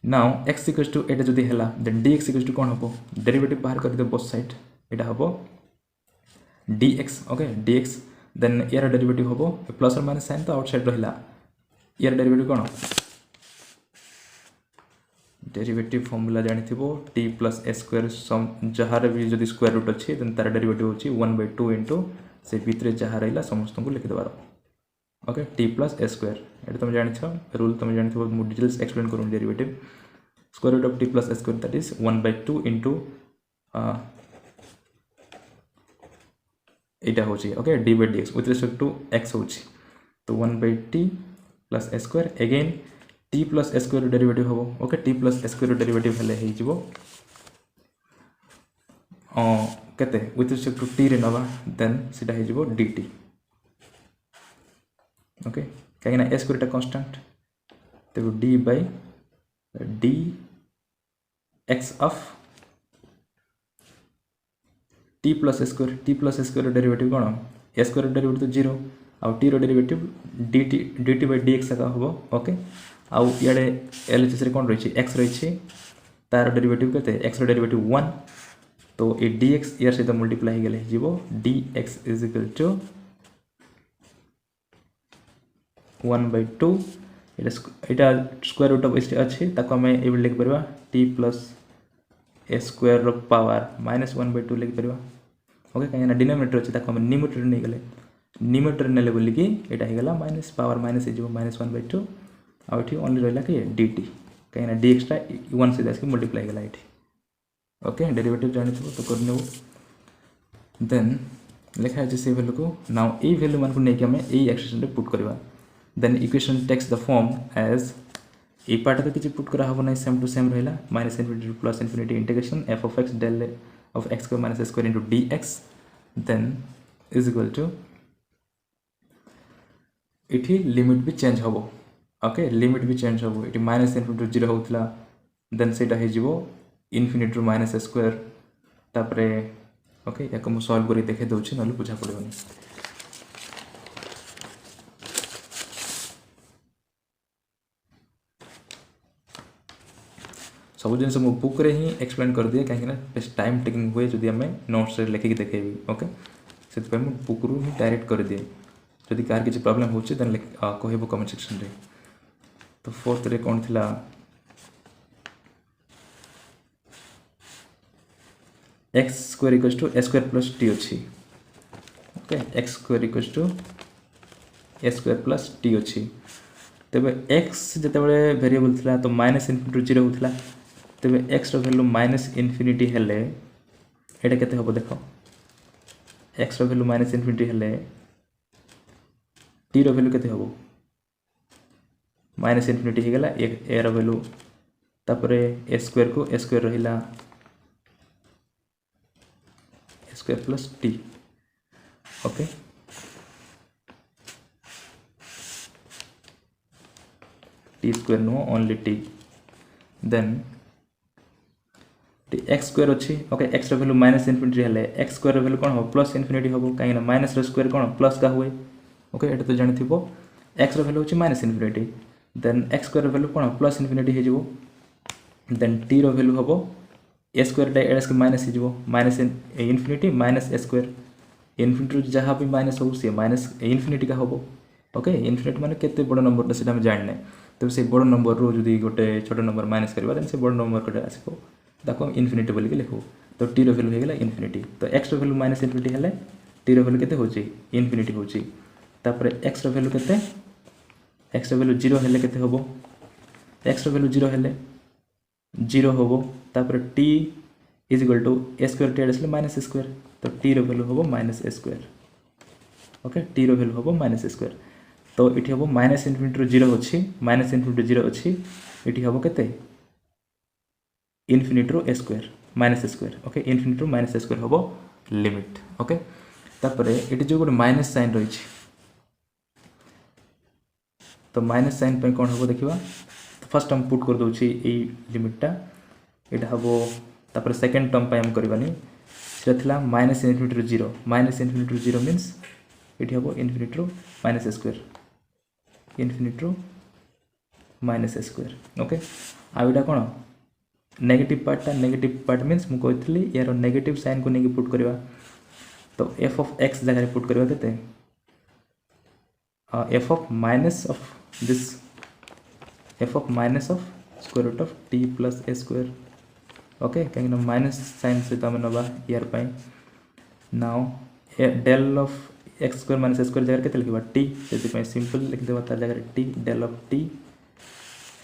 now x equal to एटा जदि है then d x equal to कौन हम डेरिवेटिव बाहर कर दे बोथ साइड यहाँ हम dx ओके dx देन यार डेरिवेटिव हम प्लस और माइनस साइन तो आउटसाइड रहा यार डेरिवेटिव कौन डेरिवेटिव फॉर्मूला जानी टी प्लस ए स्क्वायर सम जहाँ भी जब स्क्वायर रूट अच्छी देन तार डेरिवेटिव होची 1/2 इंटू से भितर जहाँ रहा समस्त को लिखिदेवार ओके टी प्लस ए स्क्वायर ये तुम जान रूल तुम जान मुझे डिटेल्स एक्सप्लेन करूँ derivative square root of T plus A square that is 1/2 into यहाँ हूँ okay d by d x with respect to x हूँ तो 1/t प्लस ए स्क्वायर अगेन टी प्लस ए स्क्वायर डेरिवेटिव हम ओके टी प्लस ए स्क्वायर डेरिवेटिव हेले केते विथ रिस्पेक्ट टू टी रे नवा देन सीटा हो डी टी ओके कहीं ए स्क्वायर कांस्टेंट तो D by d x of T plus A square derivative कौन ए स्क्वायर डेरिवेटिव तो जीरो आउ T derivative D T by d x हम ओके आउ इे एल एच एस कौन रही एक्स रही तार डेरिवेटिव के एक्स डेरिवेटिव 1 तो ये डी एक्स यार सहित मल्टीप्लाई हो d x is equal to 1/2 यहाँ स्क्वायर रूट ऑफ अच्छी आम ये लिखिपर टी प्लस ए स्क्वायर पावर माइनस 1/2 लिखिपर ओके कहीं डिनोमिनेटर अच्छे आम न्यूमरेटर नहीं गले न्यूमरेटर ने बोलिकी यहाँ माइनस पावर माइनस हो माइनस 1/2 आउट ओनली रहा कि डी टी कहीं डी एक्सटा 1 से आसिक मल्टीप्लाई गला ये ओके डेरिवेटिव जानी तो करने देन लिखा से वैल्यू को नाउ ये वैल्यू मान को लेकिन आम यही एक्सप्रेशन पुट करवा then equation takes the form as ये पार्ट तो किसी पुट करा ना सेम टू सेम रहा minus infinity plus infinity integration f of x del of x square minus square into D x then is equal to ये लिमिट भी चेंज हम ओके लिमिट भी चेंज हम ये माइनस इनफिनिटी जीरो होता देन से हो इनफिनिटी माइनस स्क्वायर तापर ओके या मुझे सल्व कर देखे दूसरी ना बुझा पड़ोनी सब जिन मो बुक रे ही एक्सप्लेन कर दिए कहीं बेस्ट टाइम टेकिंग हुए जदि आम नोट्स लिखिक देखेबी ओके से बुक रू ही डायरेक्ट कर दिए जदि कार किसी प्रॉब्लम होचे देन कहबो कमेंट सेक्शन रे। तो फोर्थ रे कौन थिला X square equals to A square plus T अच्छी। Okay X square equals to A square plus T अच्छी। तेबे एक्स जितेबाला वेरिएबल थिला तो माइनस इनफिनिटी जीरो होता। तेबे एक्स वैल्यू माइनस इनफिनिटी हेले एटा केते हबो देखो। एक्स वैल्यू माइनस इनफिनिटी हेले टी वैल्यू केते हबो माइनस इनफिनिटी हो गला ए रो वैल्यू तापरे ए स्क्वायर को ए स्क्वायर रहिला A square plus T. Okay T square no only T then x square अच्छी। Okay X value minus infinity हेले एक्स स्क्वायर वैल्यू कौन हम प्लस इनफिनिटी हम कहीं माइनस स्क्वायर कौन प्लस का हुए। ओके ये तो जानी थो एक्स वैल्यू हूँ minus infinity then x square value कौन प्लस इनफिनिटी हो देन टी वैल्यू हम ए स्क्वायर एस माइनस हो माइनस इनफिनिटी माइनस ए स्क्वायर इनफिनिटी जहाँ भी माइनस हो सी माइनस इनफिनिटी का हम। ओके इनफिनिटी माने केते बड़ नंबर से जानने तो से बड़ नंबर रू जो गोटे छोट नंबर माइनस करवा देन से बड़ नंबर कटे आसो ताको इनफिनिटी बोल के लिखो। तो टी वैल्यू होगा इनफिनिटी तो एक्स वैल्यू माइनस इनफिनिटी हेले टी वैल्यू केते होची इनफिनिटी होची। तापर एक्स वैल्यू केते एक्स वैल्यू जीरो हेले केते होबो एक्स वैल्यू जीरो हेले जीरो होबो तापर t is equal to A square T आसले माइनस स्क्वायर तो टी वैल्यू होबो माइनस ए स्क्वायर। ओके टी वैल्यू होबो माइनस स्क्वायर तो इठी होबो माइनस इनफिनिटी जीरो अच्छी माइनस इनफिनिटी जीरो अच्छी इठी होबो केते infinity A square minus square. Okay infinity minus square होबो लिमिट। ओके तापर इठी जो गोटे माइनस साइन रही तो माइनस साइन पे कौन हम देखा तो फर्स्ट हम पुट कर दूची ए लिमिटा यहाँ हम तापर सेकेंड टर्म पे हम करवानी से माइनस इनफिनिटी जीरो मीन्स ये हम infinity minus square infinity minus square. Okay आईटा कौन नेगेटिव पार्ट मीन्स मुझे कही यार नेगेटिव साइन को लेकिन पुट करवा तो एफ ऑफ एक्स जगह पुट करवा के f of minus of this f of minus of square root of T plus A square. Okay कहीं माइनस साइन सहित आम नवा यार now del of x square minus square जगह के लिखा टी से सिंपल लिखिदेवा तार जगह टी डेल ऑफ टी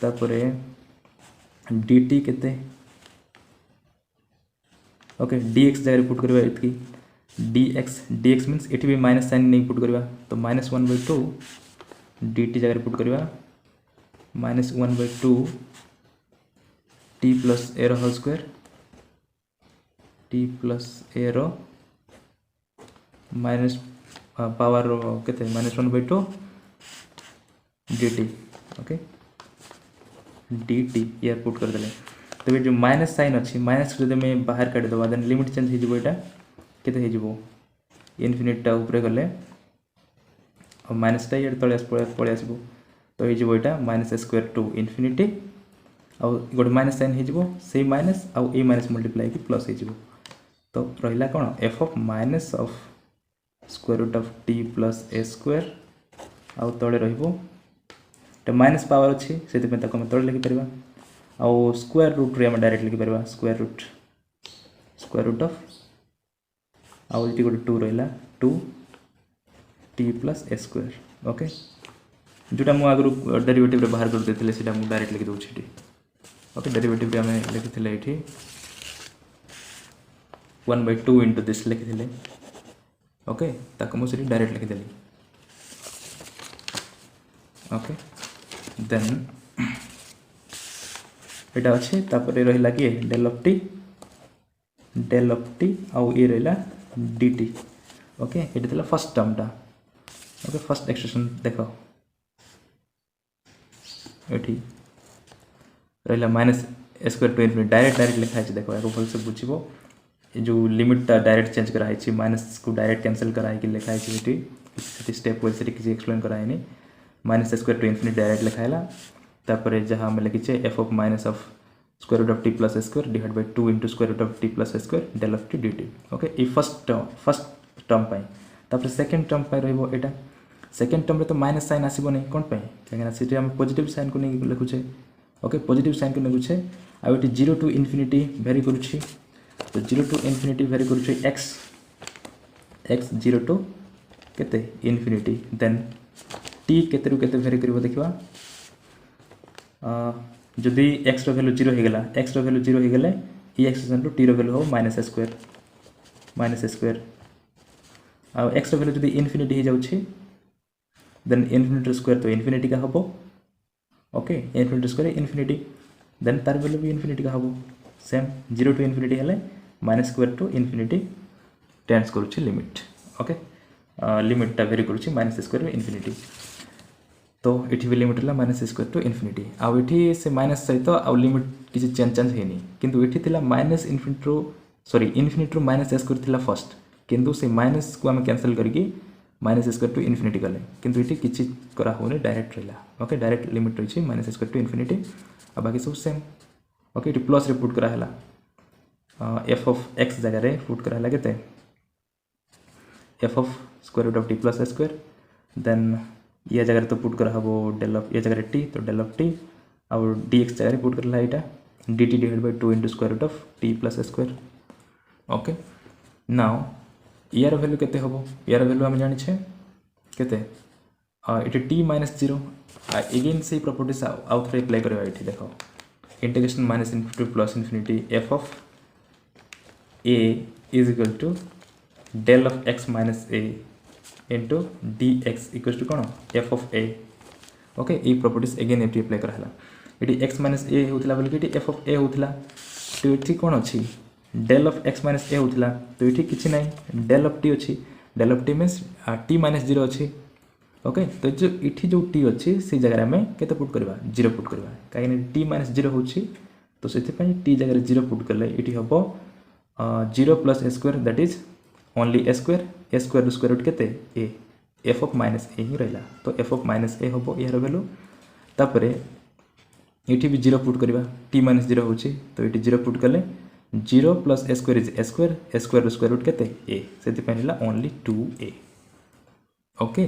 तापर डी टी के ओके डी एक्स जगह पुट करवा इतकी डी एक्स मीन्स ये भी माइनस साइन नहीं पुट करवा तो minus one by two d t जगह पुट करवा minus one by two t plus a whole square t plus a minus power के minus one by two d t. Okay d t यार पुट करदे तो ये जो माइनस साइन अच्छी माइनस जब मैं बाहर काटिदेवा देन लिमिट चेंज हो केते हो इनफिनिटा ऊपर गले और माइनसटा ये तले पलि आसो तो ये माइनस स्क्वायर टू इनफिनिटी आउ गोटे माइनस साइन हो से माइनस आउ ए माइनस मल्टीप्लाई की प्लस हो तो रहा कौन f of minus of square root of T plus A square आउ तले रो माइनस पावर अच्छी से तले लिखिपर आउ स्क्वायर रूट रे डायरेक्ट लिखिपर स्क्वायर रूट ऑफ आउ ये गोटे टू रहा टू टी प्लस ए स्क्वायर। ओके जोटा मुझे आगु डेरिवेटिव बाहर कर देते से डायरेक्ट लिखि दूसरी। ओके डेरिवेटिव आम लिखी ये one by two into this लिखी ओके ताको मुझे डायरेक्ट लिखिदेली। ओके देन यहाँ अच्छे तापर रहा कि डेल ऑफ टी आउ ये रहा डी टी। ओके ये फर्स्ट टर्मटा। ओके फर्स्ट एक्सप्रेशन देख ये रहा minus square to infinity direct लिखाई देख या भल से बुझो जो लिमिटा डायरेक्ट चेंज कराई माइनस को डायरेक्ट कैंसल कराई लिखाई स्टेप वाइज से किसी एक्सप्लेन कराएनी minus square to infinity direct लिखाला तापर जहाँ आम लिखीचे f of minus of square root of T plus square divide by two into square root of T plus square del of t d t. Okay ये फर्स्ट टर्म पाई तापर सेकेंड टर्म पाई रहा सेकेंड टर्म तो माइनस साइन आसो नहीं कौन कहीं से आम पॉजिटिव साइन को नहीं लिखुचे ओके पॉजिटिव साइन को लिखुचे आउ ये 0 टू इनफिनिटी वेरी करुच्छी तो 0 टू इनफिनिटी वेरी करुच्छे एक्स 0 टू केते इनफिनिटी देन टी केते रु केते वेरी करिवो देखिबा जदि एक्स रो वैल्यू 0 होगला एक्स रो वैल्यू 0 होगले ई एक्सटेंशन टू टी रो वैल्यू हो माइनस स्क्वायर आ एक्स रो वैल्यू जदि इनफिनिटी हो जाउछि देन इनफिनिटी स्क्वायर तो इनफिनिटी का हबो okay infinity square infinity then तार वैल्यू भी इनफिनिटी का हबो सेम 0 टू इनफिनिटी हेले minus square to infinity tends करूछि लिमिट ओके लिमिट टा वेरी करूछि माइनस स्क्वायर टू इनफिनिटी तो ये भी लिमिट है माइनस स्क्वायर टू इनफिनिटी आउ ये से माइनस सहित आउ लिमिट किसी चेंज होनी किंतु ये थिला माइनस इनफिनिटी रू सॉरी इनफिनिटी रू माइनस स्क्वायर थिला फर्स्ट किंतु से माइनस को आम कैंसल करके माइनस स्क्वायर टू इनफिनिटी कले किंतु ये किसी करा होने डायरेक्ट रहा ओके डायरेक्ट लिमिट रही माइनस स्क्वायर टू इनफिनिटी आ बाकी सब सेम ओके ये प्लस रे पुट कराला एफ ऑफ एक्स जगह रे पुट कराला केते f of square root of T plus square then ये जगह तो पुट करा हबो डेल ऑफ ये जगह टी तो डेल ऑफ टी और dx जगह पुट करला एटा dt divide by 2 into square root of t plus square okay now यार वैल्यू केते हबो यार वैल्यू हम जानि छे केते इट t माइनस 0 अगेन से प्रॉपर्टीज आउ थ्रे अप्लाई करबा एठी देखो integration minus infinity plus infinity f of a is equal to del of x minus a into dx equal to कौन f ऑफ a ओके ये प्रॉपर्टीज अगेन ये अप्लाई कराला ये x माइनस a होता बोल कि f ऑफ a होता तो ये कौन अच्छी del of x minus a होता तो ये किसी ना डेल ऑफ t अच्छी del of t means t minus 0 अच्छी ओके तो जो ये जो t अच्छी से जगह आम के पुट करवा 0 पुट करवा कहीं t माइनस 0 हो तो से t जगह 0 पुट कले ये हम 0 plus a square that is only a square square root केते a f of minus a ही रहा तो f ऑफ माइनस a हम यार वैल्यू तापर ये भी 0 पुट करवा t माइनस 0 हो तो ये 0 पुट कले 0 plus a square is a square square root केते a से रहा ओनली 2a ओके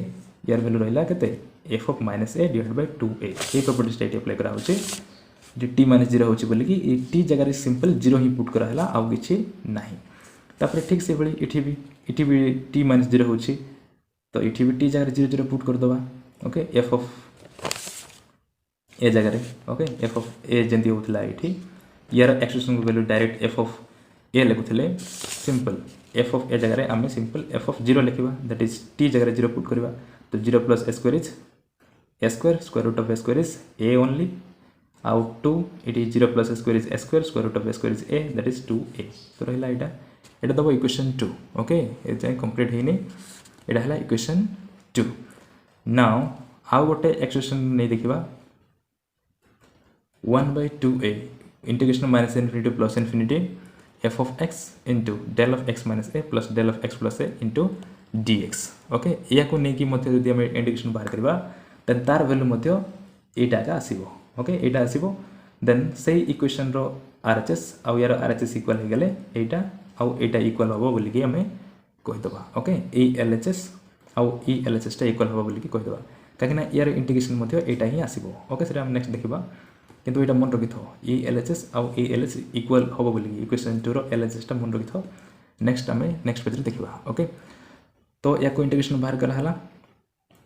यार वैल्यू रहा केते f of minus a divide by 2a ये प्रॉपर्टीज टाइप अप्लाई करा होचे जो t माइनस 0 हो बोली कि ये t जगह रे सिंपल 0 ही पुट कराला आउ किछि नाही तापर ठीक से भाई इठी भी t माइनस 0 हो तो इठी भी t जगह 0 0 पुट कर दवा ओके f ऑफ a जगह ओके f ऑफ a जंती होतला इठी यार एक्सप्रेशन को value direct f of a लिखुथले सिंपल f ऑफ a जगह आम सिंपल f ऑफ 0 लिखा दैट इज t जगह 0 पुट करवा तो 0 plus a square is a square root of a square is a only आउ 2 it is 0 plus a square is a square root of a square is a that is 2a तो रहा यहाँ दब इक्वेशन 2 ओके ये जाए कंप्लीट होनी यहाँ है इक्वेशन 2 नाउ आउ गोटे एक्सप्रेशन नहीं देखा 1/2a integration minus infinity plus infinity f of x into del of x minus a plus del of x plus a into dx okay या को नहीं कि मध्य यदि आम इंटीग्रेशन बाहर करवा देन तार वैल्यू मध्य एटा आसीबो ओके एटा आसीबो देन से इक्वेशन रो RHS आउ यार RHS इक्वल हो गले एटा आउ एटा इक्वल हम बोलिकी आम कहीदे ओके LHS आउ LHS टा इक्वल हम बोलिकी कहीदे कहीं यार इंटीग्रेशन यहाँ ही आसो ओके से नेक्स्ट देखा किंतु यहाँ मन रखी था LHS आउ LHS इक्वल हम बोलिकी इक्वेशन 2 रो LHS टा मन रखी था नेक्स्ट आम नेक्स्ट पेज देखा ओके तो या इंटीग्रेशन बाहर कराला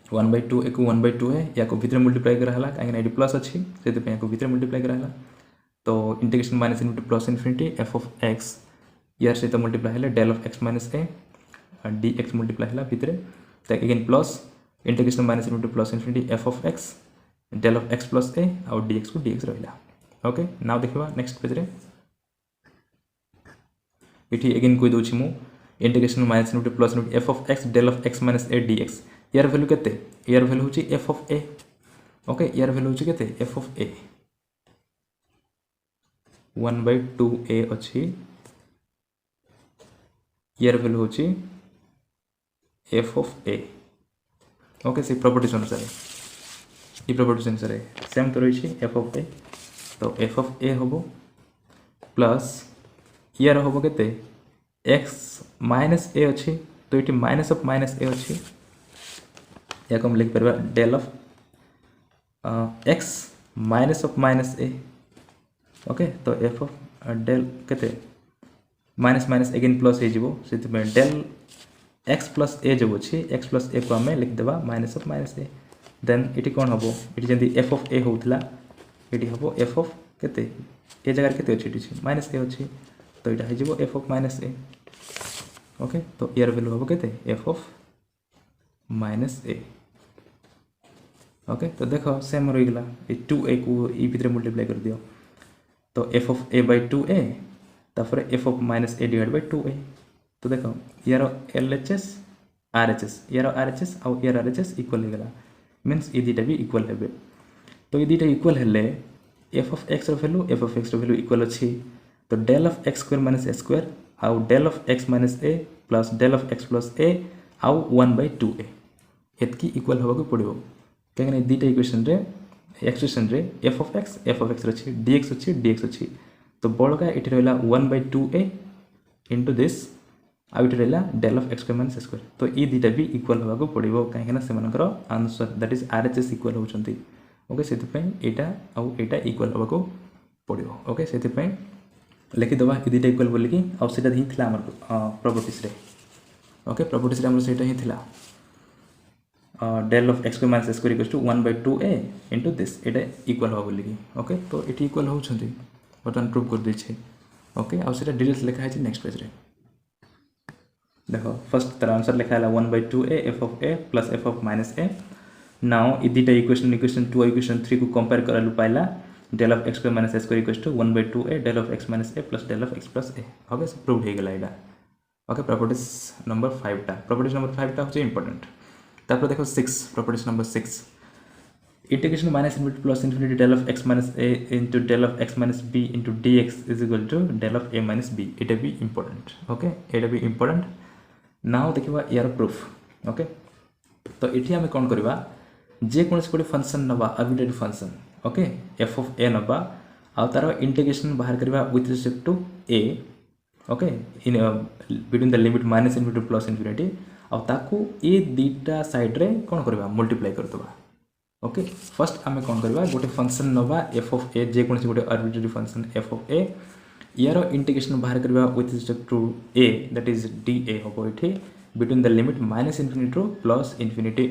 1/2 एक 1/2 है या भितर मल्टीप्लाई कराला कहीं प्लस अच्छी से भितर मल्टीप्लाई कराला तो integration minus infinity plus infinity f of x यार सहित मल्टीप्लाई है del of x minus a dx multiply है भितर तो again plus integration minus infinity plus infinity f of x del of x plus a और dx को dx रहा ओके नाउ देखा नेक्स्ट पेज रे इठी अगेन कोई दूची मु integration minus infinity plus infinity f of x del of x minus a dx यार वैल्यू केते यार वैल्यू होची f ऑफ a ओके यार वैल्यू होची केते f ऑफ a 1/2a अच्छी यार वैल्यू होची f ऑफ a ओके से प्रॉपर्टीज अनुसार ये प्रॉपर्टीज अनुसार सेम तो रही f ऑफ a तो f ऑफ a हम प्लस यार हम के x माइनस a अच्छी तो ये माइनस ऑफ माइनस a अच्छी या हम लिख पार del of x minus of minus a okay तो एफ ऑफ डेल के माइनस माइनस एगेन प्लस हो डेल एक्स प्लस ए जो अच्छी एक्स प्लस ए को आम लिखिदेवा minus of minus a then ये कौन हम ये जमी एफ ऑफ ए होता ये हम एफ ऑफ के ए जगह के अच्छी माइनस ए अच्छी तो यहाँ हो f of minus a okay तो यार वैल्यू हम के f of minus a okay तो देख सेम रहीगला ये 2a को ई भितर मल्टीप्लाई कर दियो तो f of A bye 2a तापर F of minus A divide by 2a तो देख यार LHS RHS यार RHS आउ यार RHS इक्वल हो गला मीन्स ये दुटा भी इक्वल हे तो ये दुटा इक्वल हेले f of x value f of x value equal अच्छी तो del of x square minus A square आउ del of x minus a plus del of x plus a आउ 1/2a एतकी इक्वल होगा पड़ो कहीं दुटा इक्वेशन रे एक्सप्रेशन रे एफ ऑफ एक्स अच्छी dx अच्छी तो बड़का ये रहा 1/2a इंटू दिस आउ ये रहा del of x square minus square तो ये दुटा भी इक्वल होगा पड़ो कहीं से answer that is RHS equal होती ओके से यहाँ आउ यहाँ इक्वल होगा पड़ो ओके से लिखिदेवा ये दुटा इक्वल बोलिकी आउ सीटा ही था प्रॉपर्टीज रे ओके प्रॉपर्टीज रे हमर सेटा ही थिला del of x square minus square equals to 1/2a into this ये इक्वल हो बोलिकी ओके तो ये इक्वल होउछंती बर्तमान प्रूव कर देछे ओके आउ सीटा डिटेल्स लिखा है नेक्स्ट पेज रे देखो फर्स्ट तार आंसर लिखा है 1/2a f of a plus f of minus a now ये दुटा इक्वेशन 2 इक्वेशन 3 को कंपेयर करालु पाइला del of x square minus A square equals to 1/2a del of x minus a plus del of x plus a okay so prove हो गला एटा ओके प्रॉपर्टीज नंबर 5 टा प्रॉपर्टीज नंबर 5 टा होचे इंपोर्टेंट तापर देखो 6 properties number 6 integration minus infinity plus infinity del of x minus a into del of x minus b into dx is equal to del of a minus b एटा भी इंपोर्टेंट ओके एटा भी इंपोर्टेंट नाउ देखिबा यार प्रूफ ओके तो एठी हमें कोन करबा जे कोनस कोडी फंक्शन नबा arbitrary function okay F of a नबा आ तार इंटीग्रेशन बाहर करबा with respect to a okay in between the limit minus infinity plus infinity आ ताकू ए दुटा साइड रे कोन करबा मल्टीप्लाई कर दबा ओके फर्स्ट आमे कोन करबा गोटे फंक्शन नबा एफ ऑफ ए जे कोनसी गोटे arbitrary function f of a यार इंटीग्रेशन बाहर करबा with respect to a that is dA होबो इठी between the limit minus infinity to plus infinity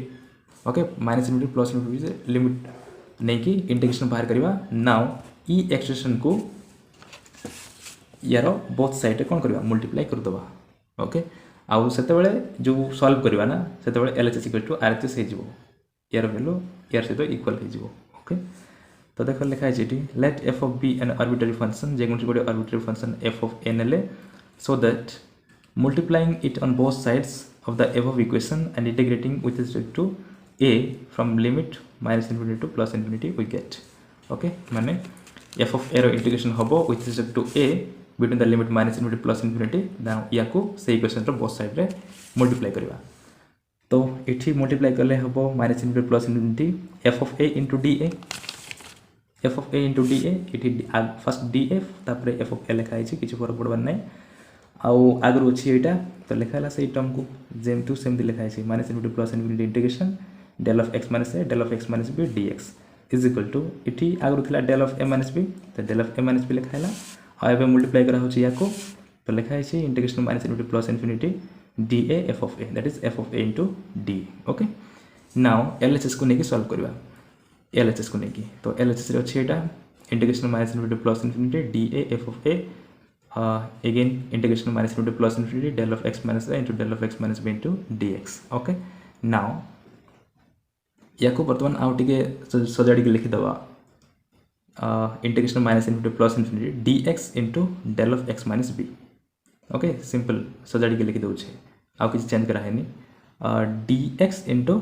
okay minus infinity plus infinity limit नहीं कि इंटीग्रेशन बाहर करबा नाउ ई एक्सप्रेशन को यार बोथ साइड रे कोन करबा मल्टीप्लाई कर दबा ओके आउ सेते बेले जो सॉल्व करबा ना सेते बेले LHS इक्वल टू RHS हे जिवो यार वैल्यू यार से तो इक्वल हे जिवो ओके तो देखो लिखा है जी let f of b an arbitrary function जे कोनसी गोटे आर्बिट्रेरी फंक्शन एफ ऑफ एन ले so that multiplying it on both sides of the above equation and integrating with respect to a from limit minus infinity to plus infinity we get okay माने f of a रो इंटीग्रेशन होबो with respect to a between the limit minus infinity plus infinity now या को से इक्वेशन रो बोथ साइड रे मल्टीप्लाई करबा तो एठी मल्टीप्लाई करले होबो minus infinity plus infinity f of a into dA f of a into dA एठी फर्स्ट df तापर f of a लिखा है किछ फरक पड़बा नै आउ आगरो अछि एटा तो लिखाला से टर्म को जेम टू सेम लिखा है minus infinity plus infinity integration del of x minus a del of x minus b dx is equal to इटी आगु थिला del of a minus b तो del of a minus b लिखाइला आ एबे मल्टीप्लाई करा होची याको तो लिखा है integration minus infinity plus infinity dA f of a that is f of a into d okay now LHS को नेकी सॉल्व करबा LHS को नेकी तो LHS रे अछि एटा integration minus infinity plus infinity dA f of a again integration minus infinity plus infinity del of x minus a into del of x minus b into dx okay now याको वर्तमान आउ टिके सजाड़ी के लिखि दबा integration minus infinity plus infinity dx into del of x minus b okay simple सजाड़ी के लिखि दउ छे आउ किछ चेंज करा हैनी dx into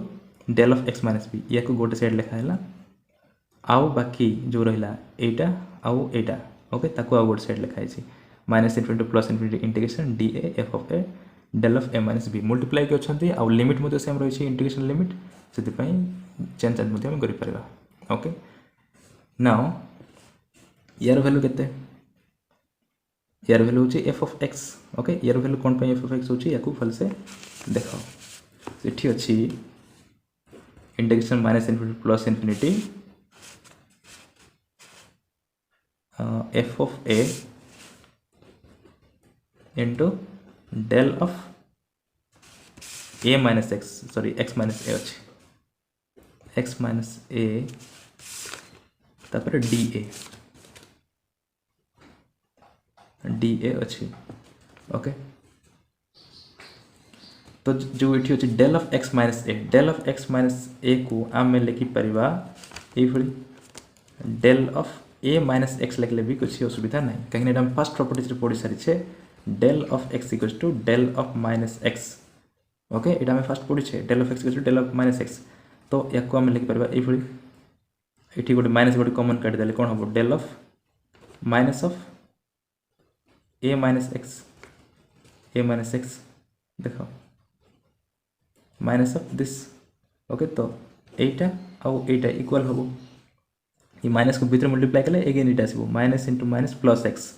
del of x minus b याको गोटे साइड लिखा हैला आउ बाकी जो रहिला एटा आउ एटा ओके ताको आउ गोटे साइड लिखा है minus infinity plus infinity integration dA f of a del of a minus b multiply के अछंती आ लिमिट मध्ये सेम रही छै इंटीग्रेशन लिमिट सेति पई चेंज मध्ये हम करि परबा ओके नाउ यार वैल्यू केते यार वैल्यू होची f of x ओके यार वैल्यू कोन पई f of x होची याकू फल से देखो एठी अछि integration minus infinity plus infinity f of a into del of a minus x sorry x minus a अच्छे एक्स माइनस ए तापर डी ए अच्छे ओके। तो जो ये अच्छे del of x minus a को आम लिखिपर ये del of a minus x लिखले भी कुछ असुविधा ना कहीं हम फर्स्ट प्रॉपर्टीज पढ़ी सारी del of x equals to del of minus x okay यहाँ आम फास्ट पढ़ी del of x equals to del of minus x. तो या आम लिखिपर ये गोटे माइनस गोटे कमन काटिदेले कौन हम del of a minus x देख माइनस ऑफ दिस ओके। तो यहीटा आउ एटा इक्वल हम ये माइनस को भीतर मल्टीप्लाई कले एगेन ये आसो minus into minus plus x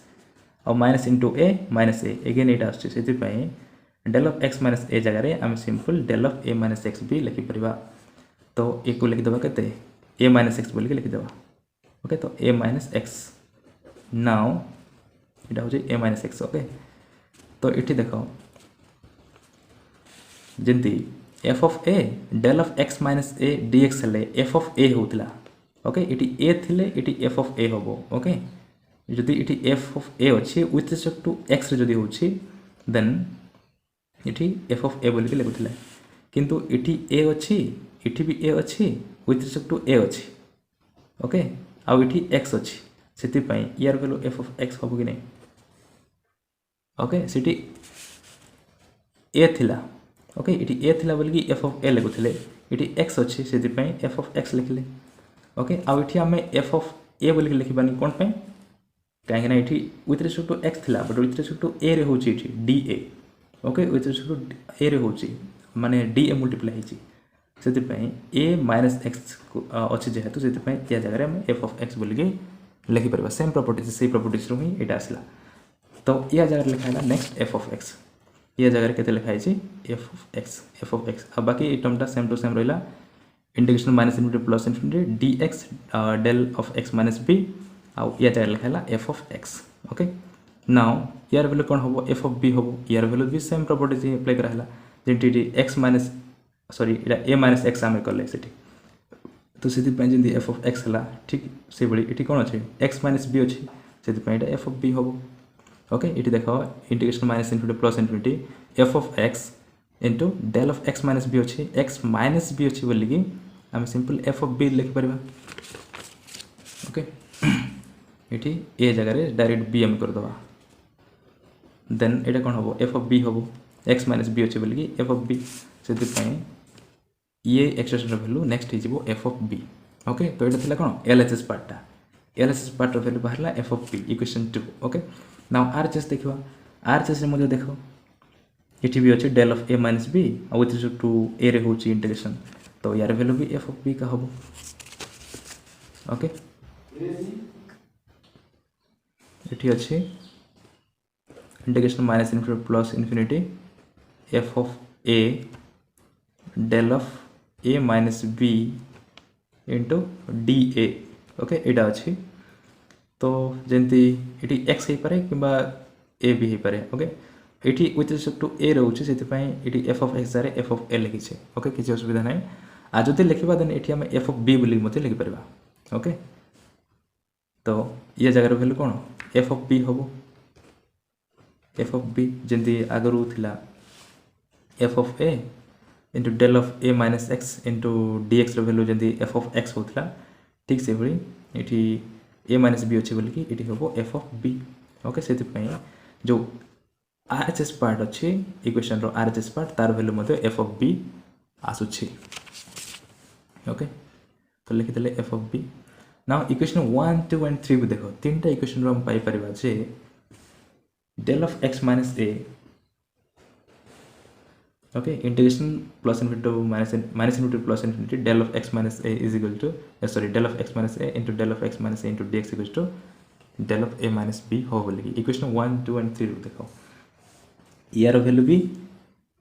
और minus into a minus a again ये आसो del of x minus a जगह आम simple del of a minus x भी लिखिपर। तो ए को लिखिदेवा के ए माइनस एक्स बोल के लिखिदेवा ओके। तो ए माइनस एक्स नाउ यहाँ हूँ ए माइनस एक्स ओके। तो ये देख जमी f of a del of x minus a d x f of a होता ओके ये ए थिले ये एफ ऑफ ए हम ओके। जदि ये एफ ऑफ ए अच्छी विथ रिस्पेक्ट टू एक्स जदि हो देन ये एफ ऑफ ए बोल के लिखुला किंतु ये ए अच्छी ये भी ए अच्छी विथ रिस्पेक्ट टू ए अच्छी ओके आउ ये एक्स अच्छी से यार वैल्यू एफ ऑफ एक्स हम कि नहीं ओके सीटी ए थिला ओके ये ए थिला बोल कि एफ ऑफ ए लिखुले ये एक्स अच्छी से एफ ऑफ एक्स लिखले ओके आउ ये आम एफ ऑफ ए बोल के लिखबानी कौन पे कहीं ये विथ रिस्पेक्ट टू एक्स थिला but with respect to a रे होची d a okay with respect to a रे होची माने डी ए मल्टीप्लाई से ए माइनस एक्स अच्छी जेहेतु से या जगह आम एफ ऑफ एक्स बोल के लिखिपर सेम प्रॉपर्टीज से प्रॉपर्टीज रू ही यहाँ आसला। तो या जगह लिखा है नेक्स्ट एफ ऑफ एक्स या जगह के लिखाई एफ ऑफ एक्स आ बाकी ये टर्मटा सेम टू सेम रहा integration minus infinity plus infinity d x del of x minus b आ या जगह लिखा है f of x okay. Now यार वैल्यू कौन हम एफ ऑफ बी हम यार वैल्यू भी सेम प्रॉपर्टीज अप्लाई कराला जमी एक्स माइनस सॉरी ए माइनस एक्स आम कले से तो से जमी एफ ऑफ एक्स है ठीक से भाई ये कौन अच्छे एक्स माइनस बी अच्छी से एफ ऑफ बी हम ओके। ये देख integration minus infinity plus infinity f of x into del of x minus b अच्छी एक्स माइनस बी अच्छी बोलिकी आम सिंपल एफ ऑफ बी लिखिपर ओके। ये ए जगह डायरेक्ट बी आम करदे देन ये कौन हम एफ ऑफ बी हम एक्स माइनस बी अच्छे बोलिकी एफ ऑफ बी से ये एक्सप्रेशन वैल्यू नेक्स्ट हो एफ ऑफ बी ओके। तो ये थी कौन एल एच एस पार्टा एल एच एस पार्टर वैल्यू बाहर f of b equation 2 okay. Now R H S देखा आर एच एस देख ये भी अच्छे del of a minus b और विथ रिस्पेक्ट टू ए रे होची इंटीग्रेशन तो यार वैल्यू भी एफ ऑफ बी का हम ओके। ये अच्छे integration minus infinity plus infinity f of a del of a minus b into d a okay यहाँ अच्छी। तो जमी ये एक्स हो पारे कि ए भी हो पारे ओके। ये विथ रिस्पेक्ट टू ए रोचे से ये एफ ऑफ एक्स जगह एफ ऑफ ए लिखी ओके किसी असुविधा ना आ जो लिखा देन ये आम एफ ऑफ बी बोल लिखिपर ओके। तो ये जगार वैल्यू कौन एफ ऑफ बी हम एफ ऑफ बी जमी आगरू थिला f of a into del of a minus x into D x value जमी एफ ऑफ एक्स होता ठीक से भाई ये ए माइनस बी अच्छे बोलिकी ये हम एफ ऑफ बी ओके। से जो आर एच एस पार्ट अच्छी इक्वेशन रो आर एच एस पार्ट तार वैल्यू एफ ऑफ बी आसूची ओके। तो लिखिदे f of b now equation 1 2 and 3 को देख तीन टा इक्वेशन रो हम पाई परिबा जे del of x minus a okay integration plus infinity minus infinity plus infinity del of x minus a is equal to sorry del of x minus a into del of x minus a into D x equal to del of a minus b हो बोलिकी इक्वेशन 1 2 एंड 3 देख यार वैल्यू भी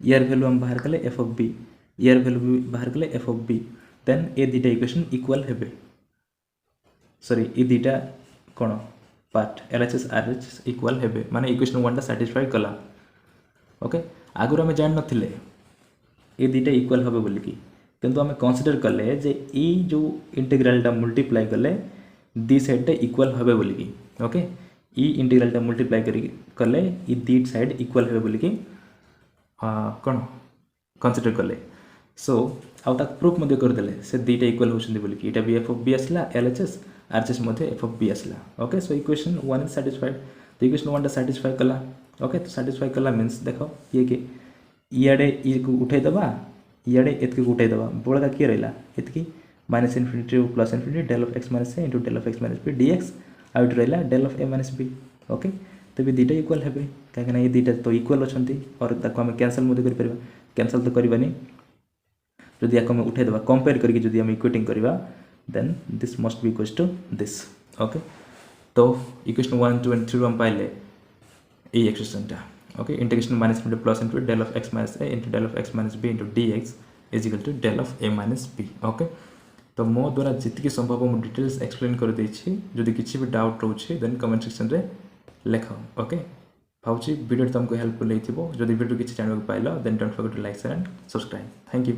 यार वैल्यू हम बाहर कले एफ ऑफ बी यार वैल्यू भी बाहर कले एफ ऑफ बी देन ए दुटा इक्वेशन इक्वल हेबे सॉरी ए दुटा कौन पार्ट एलएचएस आरएचएस इक्वल हेबे माने इक्वेशन 1 टा सैटिस्फाई कला ओके आगुर आम जान नथिले ए दुटा इक्वल हे बोलिकी किंतु आम कनसीडर कले जे ई जो इंटीग्रालटा मल्टीप्लाई कले दी साइडटा इक्वल हे बोलिकी ओके ई इंटीग्रालटा मल्टीप्लाई कले ई दी साइड इक्वल हे बोलिकी कौन कनसीडर कले सो आउ तक प्रूफ मध्य करदेले से दुटा इक्वल होउछन्ती बोलिकी एटा भी एफ ऑफ बी आसला एलएचएस आरएचएस मध्य एफ ऑफ बी आसला okay so equation 1 is satisfied तो इक्वेशन 1 टा सैटिस्फाई कला ओके तो सैटिस्फाई कला मीन्स देखो ये कि इयाडे ई को उठाई दबा इयाडे एतके को उठाई दबा बड़का किए रहिला एतकी minus infinity to plus infinity del of x minus a into del of x minus b d x आउट रहिला del of a minus b okay तो भी दुटा इक्वल हेबे काहे ये दुटा तो इक्वल अछंती और ताको हम कैंसिल मते करि परबा कैंसिल तो करबानी जदि याको हम उठाई दबा कंपेयर करके जदि हम इक्वेटिंग करबा then this must B equals to this okay तो इक्वेशन 1 2 एंड 3 हम पाइले ए एक्सप्रेशनटा okay integration minus into plus into del of x minus a into del of x minus b into d x is equal to del of a minus b okay तो मो द्वारा जितकी संभव मु डिटेल्स एक्सप्लेन कर देछि जदि किछि भी डाउट रहउछि देन कमेंट सेक्शन रे लेखो ओके भाउछि वीडियो तुमको हेल्पफुल हेतिबो जदि वीडियो किछि जानबो पाइलो then don't forget to like share and subscribe thank you.